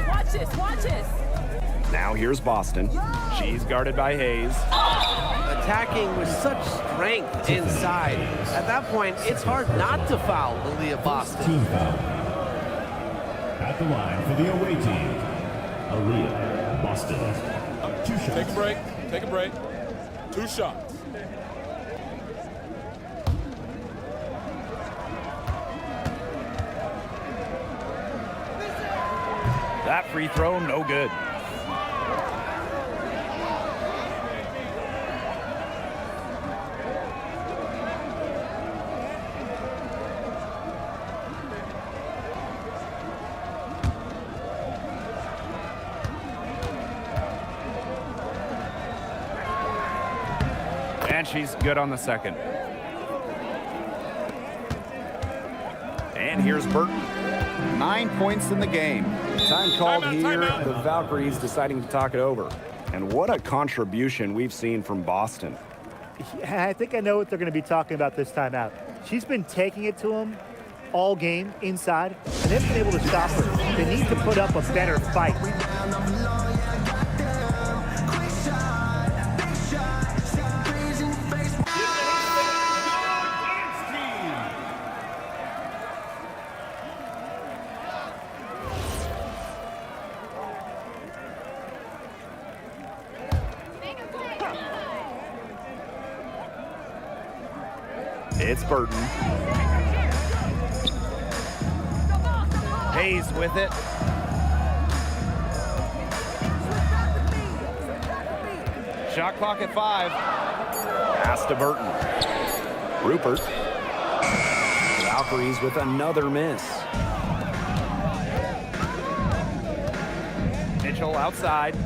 watch this. Now here's Boston. She's guarded by Hayes. Attacking with such strength inside. At that point, it's hard not to foul Aaliyah Boston. Team foul. At the line for the away team, Aaliyah Boston. 2 shots. Take a break. 2 shots. That free throw, no good. And she's good on the second. And here's Burton. 9 points in the game. Time called here. The Valkyries deciding to talk it over. And what a contribution we've seen from Boston. I think I know what they're going to be talking about this time out. She's been taking it to them all game inside, and they've been able to stop her. They need to put up a better fight. It's Burton. Hayes with it. Shot clock at 5. Pass to Burton. Rupert. Valkyries with another miss. Mitchell outside.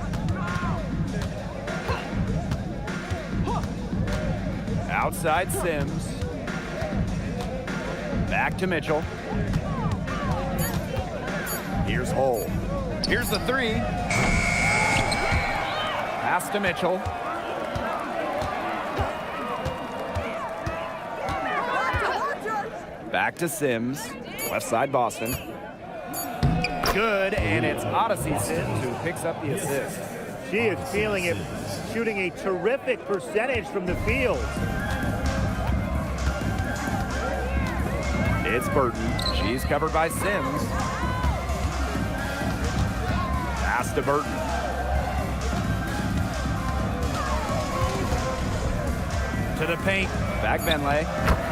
Outside Sims. Back to Mitchell. Here's Hull. Here's the 3. Pass to Mitchell. Back to Sims. Left side Boston. Good, and it's Odyssey Sims who picks up the assist. She is feeling it, shooting a terrific percentage from the field. It's Burton. She's covered by Sims. Pass to Burton. To the paint. Back Benley.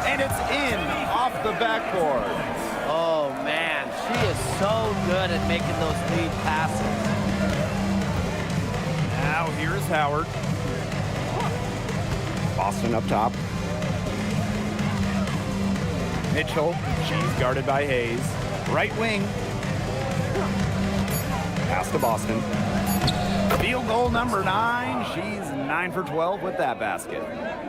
And it's in off the backboard. Oh, man. She is so good at making those lead passes. Now here's Howard. Boston up top. Mitchell. She's guarded by Hayes. Right wing. Pass to Boston. Field goal number 9. She's 9 for 12 with that basket.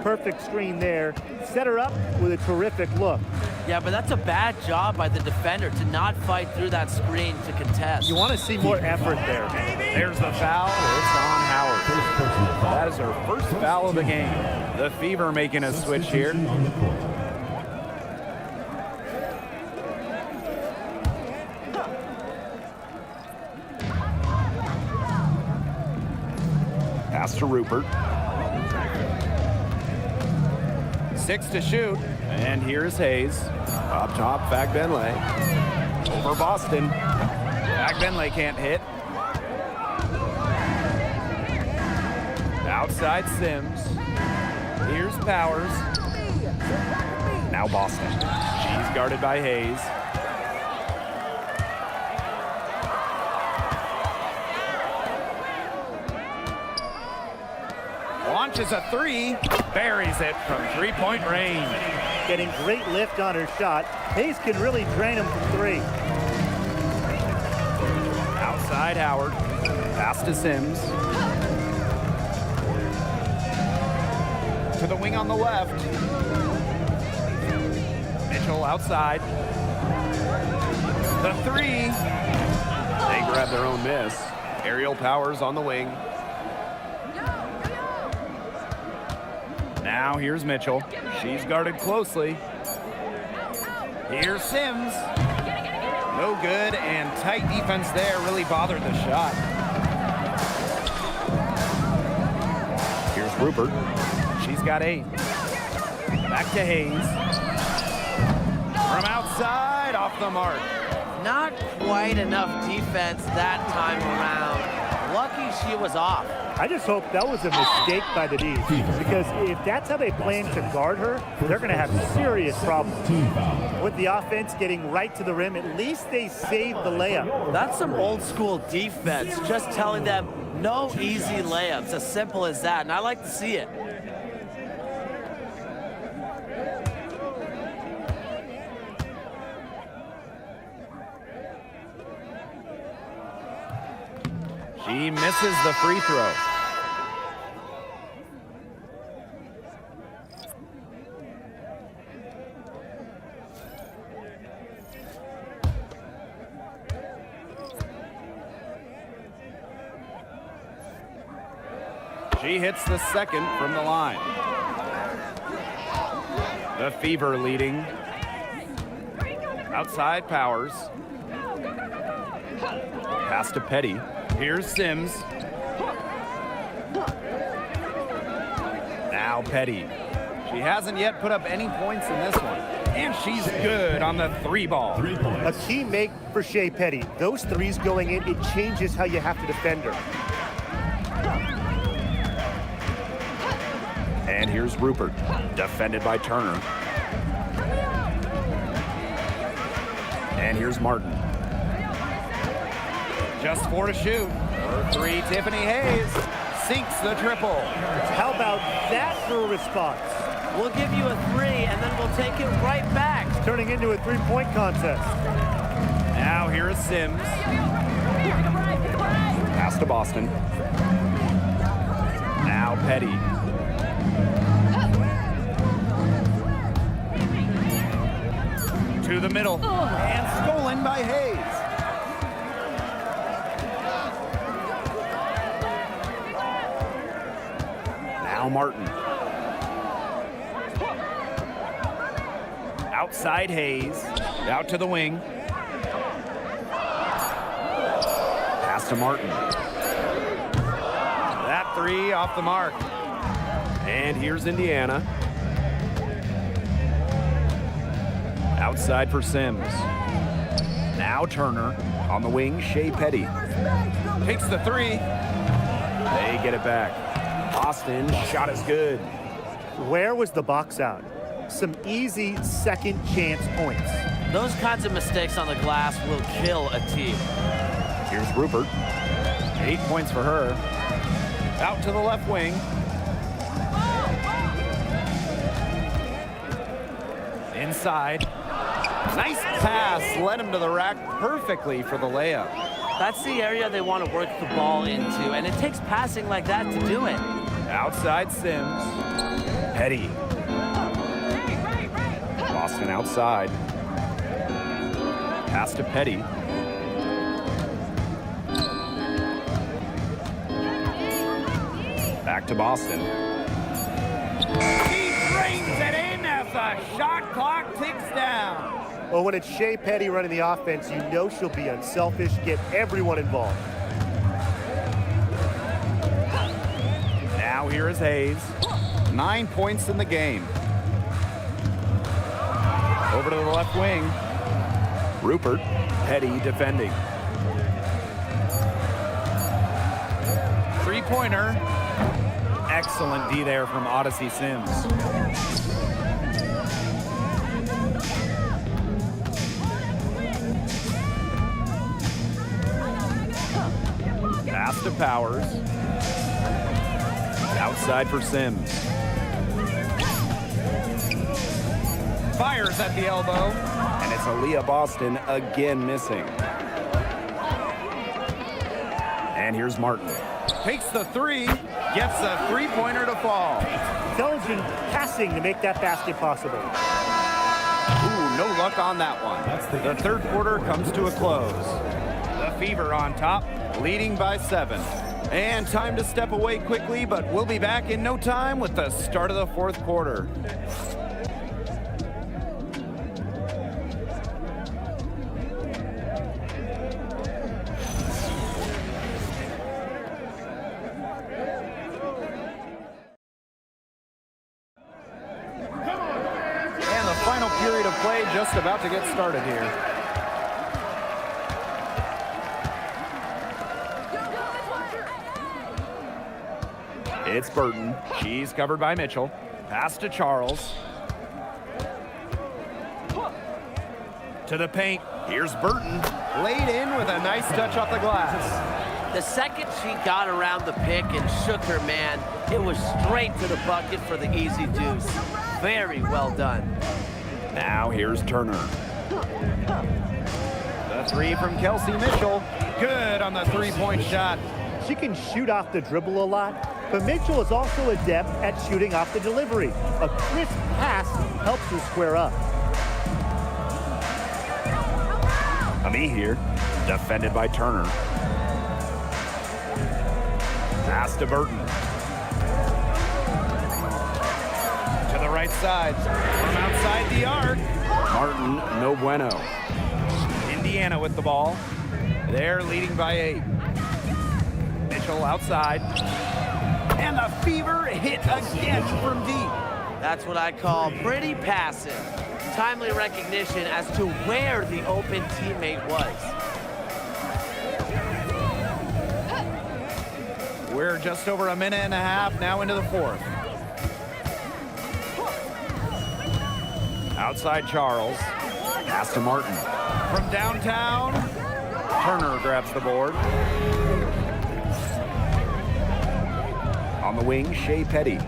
Perfect screen there. Set her up with a terrific look. Yeah, but that's a bad job by the defender to not fight through that screen to contest. You want to see more effort there. There's the foul. It's on Howard. That is her first foul of the game. The Fever making a switch here. Pass to Rupert. 6 to shoot. And here's Hayes. Up top, Fagbenley. Over Boston. Fagbenley can't hit. Outside Sims. Here's Powers. Now Boston. She's guarded by Hayes. Launches a 3, buries it from 3-point range. Getting great lift on her shot. Hayes can really drain him from 3. Outside Howard. Pass to Sims. To the wing on the left. Mitchell outside. The 3. They grab their own miss. Aerial Powers on the wing. Now here's Mitchell. She's guarded closely. Here's Sims. No good, and tight defense there really bothered the shot. Here's Rupert. She's got 8. Back to Hayes. From outside, off the mark. Not quite enough defense that time around. Lucky she was off. I just hope that was a mistake by the D's, because if that's how they plan to guard her, they're going to have serious problems. With the offense getting right to the rim, at least they saved the layup. That's some old school defense, just telling them no easy layups, as simple as that, and I like to see it. She misses the free throw. She hits the second from the line. The Fever leading. Outside Powers. Pass to Petty. Here's Sims. Now Petty. She hasn't yet put up any points in this one. And she's good on the 3 ball. A key make for Shea Petty. Those 3s going in, it changes how you have to defend her. And here's Rupert, defended by Turner. And here's Martin. Just 4 to shoot. For 3, Tiffany Hayes sinks the triple. How about that for a response? We'll give you a 3, and then we'll take it right back. It's turning into a 3-point contest. Now here is Sims. Pass to Boston. Now Petty. To the middle. And stolen by Hayes. Now Martin. Outside Hayes. Out to the wing. Pass to Martin. That three off the mark. And here's Indiana. Outside for Sims. Now Turner. On the wing, Shea Petty. Takes the three. They get it back. Boston, shot is good. Where was the box out? Some easy second chance points. Those kinds of mistakes on the glass will kill a team. Here's Rupert. 8 points for her. Out to the left wing. Inside. Nice pass. Led him to the rack perfectly for the layup. That's the area they want to work the ball into, and it takes passing like that to do it. Outside Sims. Petty. Boston outside. Pass to Petty. Back to Boston. He drains it in as the shot clock ticks down. Well, when it's Shea Petty running the offense, you know she'll be unselfish, get everyone involved. Now here is Hayes. 9 points in the game. Over to the left wing. Rupert. Petty defending. Three-pointer. Excellent D there from Odyssey Sims. Pass to Powers. Outside for Sims. Fires at the elbow. And it's Aaliyah Boston again missing. And here's Martin. Takes the three. Gets a three-pointer to fall. Intelligent passing to make that basket possible. Ooh, no luck on that one. The third quarter comes to a close. The Fever on top, leading by 7. And time to step away quickly, but we'll be back in no time with the start of the fourth quarter. And the final period of play just about to get started here. It's Burton. She's covered by Mitchell. Pass to Charles. To the paint. Here's Burton. Laid in with a nice touch off the glass. The second she got around the pick and shook her man, it was straight to the bucket for the easy deuce. Very well done. Now here's Turner. The three from Kelsey Mitchell. Good on the three-point shot. She can shoot off the dribble a lot, but Mitchell is also adept at shooting off the delivery. A crisp pass helps her square up. Ami here, defended by Turner. Pass to Burton. To the right side, from outside the arc. Martin, no bueno. Indiana with the ball. They're leading by 8. Mitchell outside. And the Fever hit again from deep. That's what I call pretty passive. Timely recognition as to where the open teammate was. We're just over a minute and a half now into the fourth. Outside Charles. Pass to Martin. From downtown, Turner grabs the board. On the wing, Shea Petty.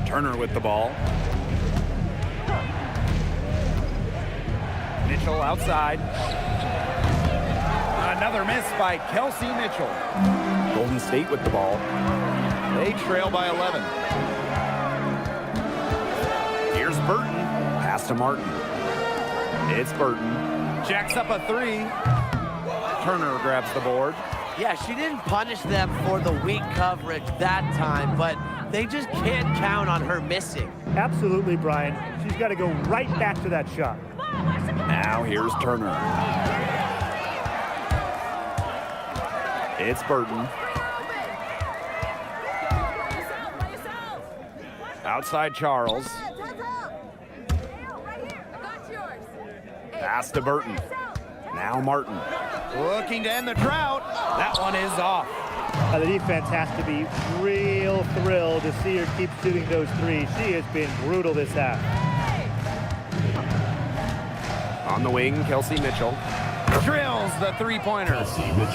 Turner with the ball. Mitchell outside. Another miss by Kelsey Mitchell. Golden State with the ball. They trail by 11. Here's Burton. Pass to Martin. It's Burton. Jacks up a three. Turner grabs the board. Yeah, she didn't punish them for the weak coverage that time, but they just can't count on her missing. Absolutely, Brian. She's got to go right back to that shot. Now here's Turner. It's Burton. Outside Charles. Pass to Burton. Now Martin. Looking to end the drought. That one is off. The defense has to be real thrilled to see her keep shooting those threes. She has been brutal this half. On the wing, Kelsey Mitchell. Drills the three-pointer.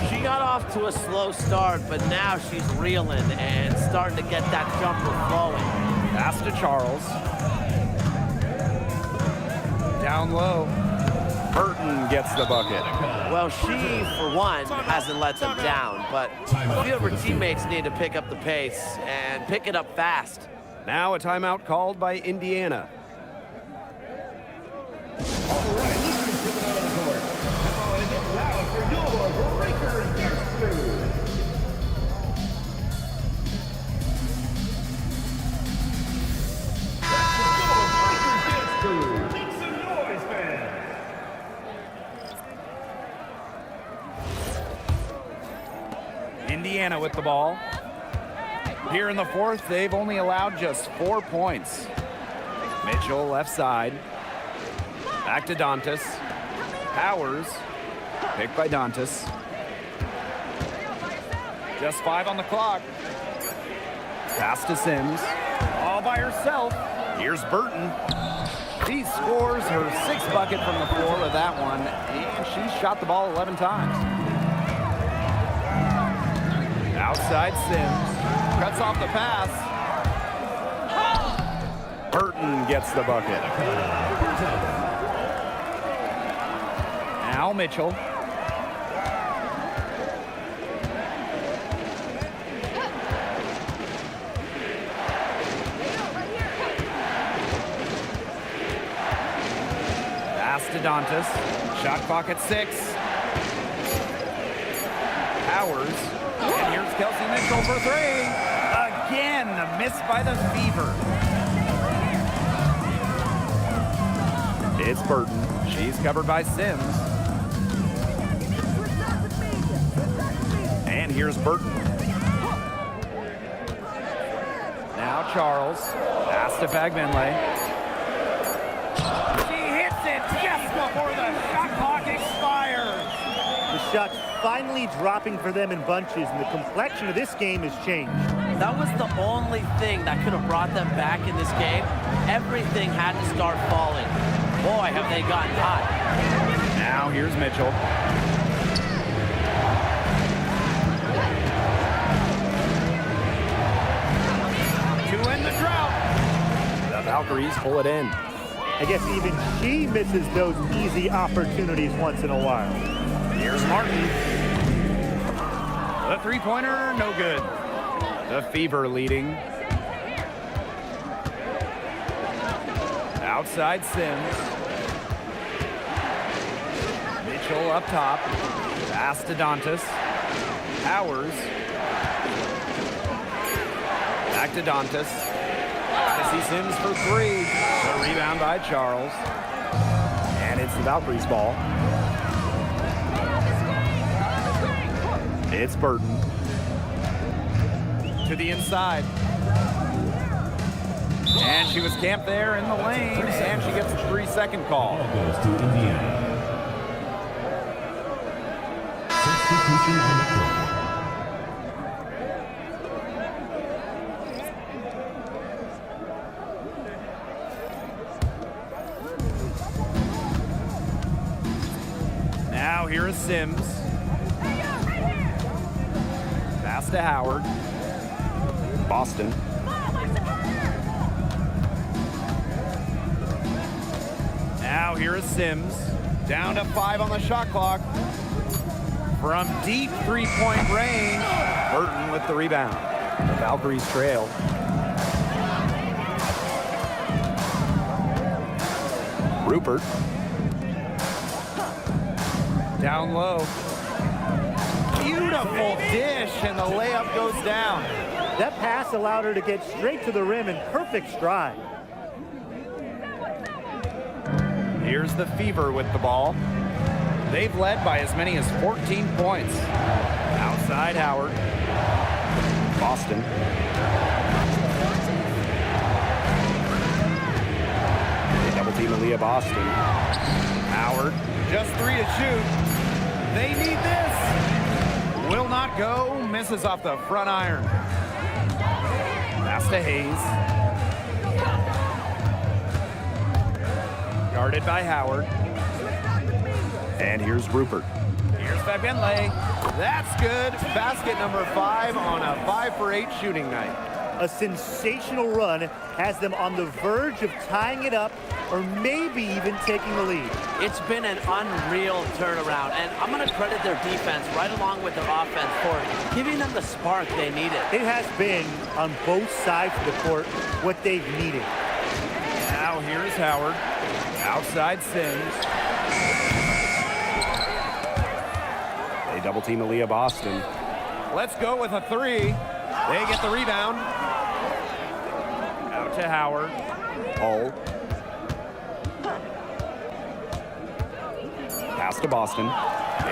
She got off to a slow start, but now she's reeling and starting to get that jumper flowing. Pass to Charles. Down low. Burton gets the bucket. Well, she, for one, hasn't let them down, but a few of her teammates need to pick up the pace and pick it up fast. Now a timeout called by Indiana. Indiana with the ball. Here in the fourth, they've only allowed just 4 points. Mitchell left side. Back to Dantas. Powers. Picked by Dantas. Just 5 on the clock. Pass to Sims. All by herself. Here's Burton. She scores her 6th bucket from the floor with that one, and she's shot the ball 11 times. Outside Sims. Cuts off the pass. Burton gets the bucket. Now Mitchell. Pass to Dantas. Shot clock at 6. Powers. And here's Kelsey Mitchell for 3. Again, the miss by the Fever. It's Burton. She's covered by Sims. And here's Burton. Now Charles. Pass to Fagbenle. She hits it just before the shot clock expires. The shot's finally dropping for them in bunches, and the complexion of this game has changed. That was the only thing that could have brought them back in this game. Everything had to start falling. Boy, have they gotten hot. Now here's Mitchell. To end the drought. The Valkyries pull it in. I guess even she misses those easy opportunities once in a while. Here's Martin. The three-pointer, no good. The Fever leading. Outside Sims. Mitchell up top. Pass to Dantas. Powers. Back to Dantas. Got to see Sims for 3. The rebound by Charles. And it's the Valkyries' ball. It's Burton. To the inside. And she was camped there in the lane, and she gets a 3-second call. Ball goes to Indiana. Substitution on the court. Now here is Sims. Pass to Howard. Boston. Now here is Sims. Down to 5 on the shot clock. From deep three-point range, Burton with the rebound. The Valkyries trail. Rupert. Down low. Beautiful Beautiful dish, and the layup goes down. That pass allowed her to get straight to the rim in perfect stride. Here's the Fever with the ball. They've led by as many as 14 points. Outside Howard. Boston. They double team Aaliyah Boston. Howard, just 3 to shoot. They need this. Will not go, misses off the front iron. Pass to Hayes. Guarded by Howard. And here's Rupert. Here's Fagenle. That's good. Basket number 5 on a 5 for 8 shooting night. A sensational run has them on the verge of tying it up or maybe even taking the lead. It's been an unreal turnaround, and I'm going to credit their defense right along with their offense for giving them the spark they needed. It has been, on both sides of the court, what they've needed. Now here's Howard. Outside Sims. They double team Aaliyah Boston. Let's go with a 3. They get the rebound. Out to Howard. Hull. Pass to Boston.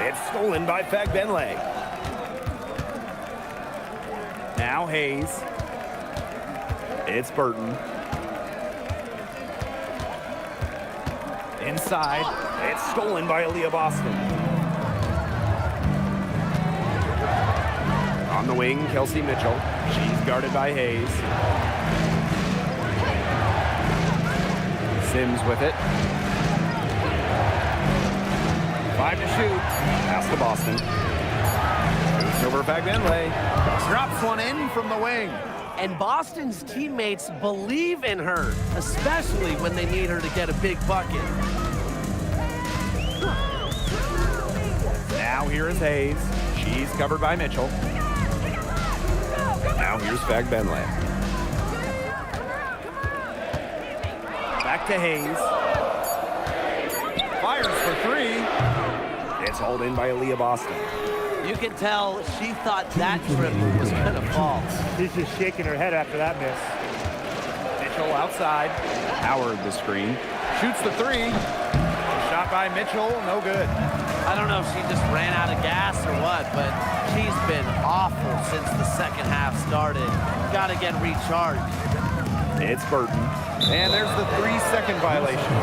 It's stolen by Fagenle. Now Hayes. It's Burton. Inside. It's stolen by Aaliyah Boston. On the wing, Kelsey Mitchell. She's guarded by Hayes. Sims with it. 5 to shoot. Pass to Boston. Shoots over Fagenle. Drops one in from the wing. And Boston's teammates believe in her, especially when they need her to get a big bucket. Now here is Hayes. She's covered by Mitchell. Now here's Fagenle. Back to Hayes. Fires for 3. It's hauled in by Aaliyah Boston. You can tell she thought that triple was going to fall. She's just shaking her head after that miss. Mitchell outside. Howard the screen. Shoots the 3. Shot by Mitchell, no good. I don't know if she just ran out of gas or what, but she's been awful since the second half started. Got to get recharged. It's Burton. And there's the 3-second violation.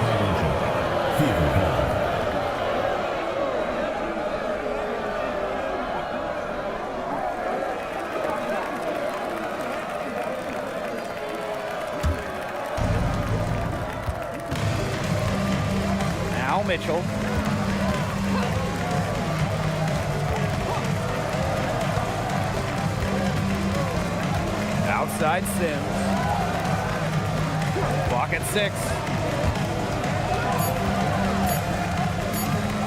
Now Mitchell. Outside Sims. Clock at 6.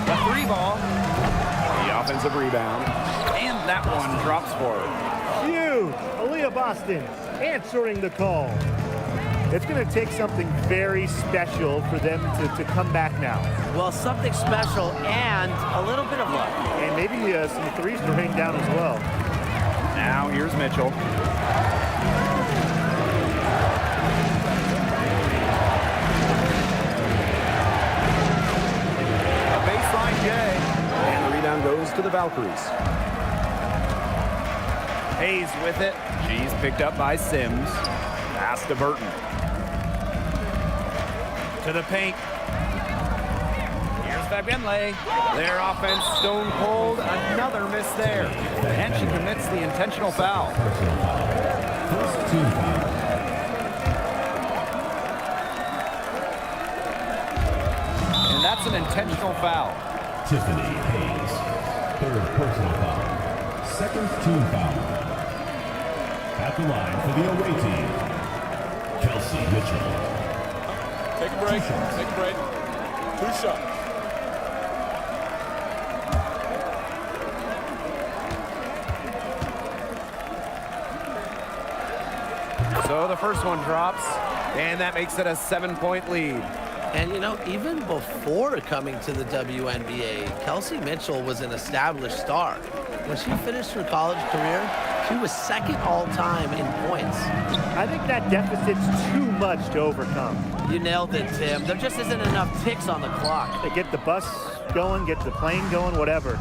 The 3 ball. The offensive rebound. And that one drops for her. Huge! Aaliyah Boston answering the call. It's going to take something very special for them to come back now. Well, something special and a little bit of luck. And maybe some threes to rain down as well. Now here's Mitchell. A baseline J. And the rebound goes to the Valkyries. Hayes with it. She's picked up by Sims. Pass to Burton. To the paint. Here's Fagenle. Their offense stone cold. Another miss there. And she commits the intentional foul. First team foul. And that's an intentional foul. Tiffany Hayes. Third personal foul. Second team foul. At the line for the away team, Kelsey Mitchell. Take a break. Take a break. 2 shots. So the first one drops, and that makes it a 7-point lead. And, you know, even before coming to the WNBA, Kelsey Mitchell was an established star. When she finished her college career, she was second all-time in points. I think that deficit's too much to overcome. You nailed it, Tim. There just isn't enough ticks on the clock. They get the bus going, get the plane going, whatever.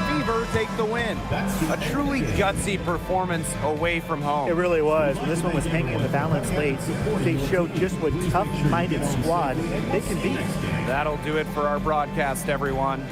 Fever take the win. A truly gutsy performance away from home. It really was. When this one was hanging in the balance late, they showed just what tough-minded squad they can be. That'll do it for our broadcast, everyone.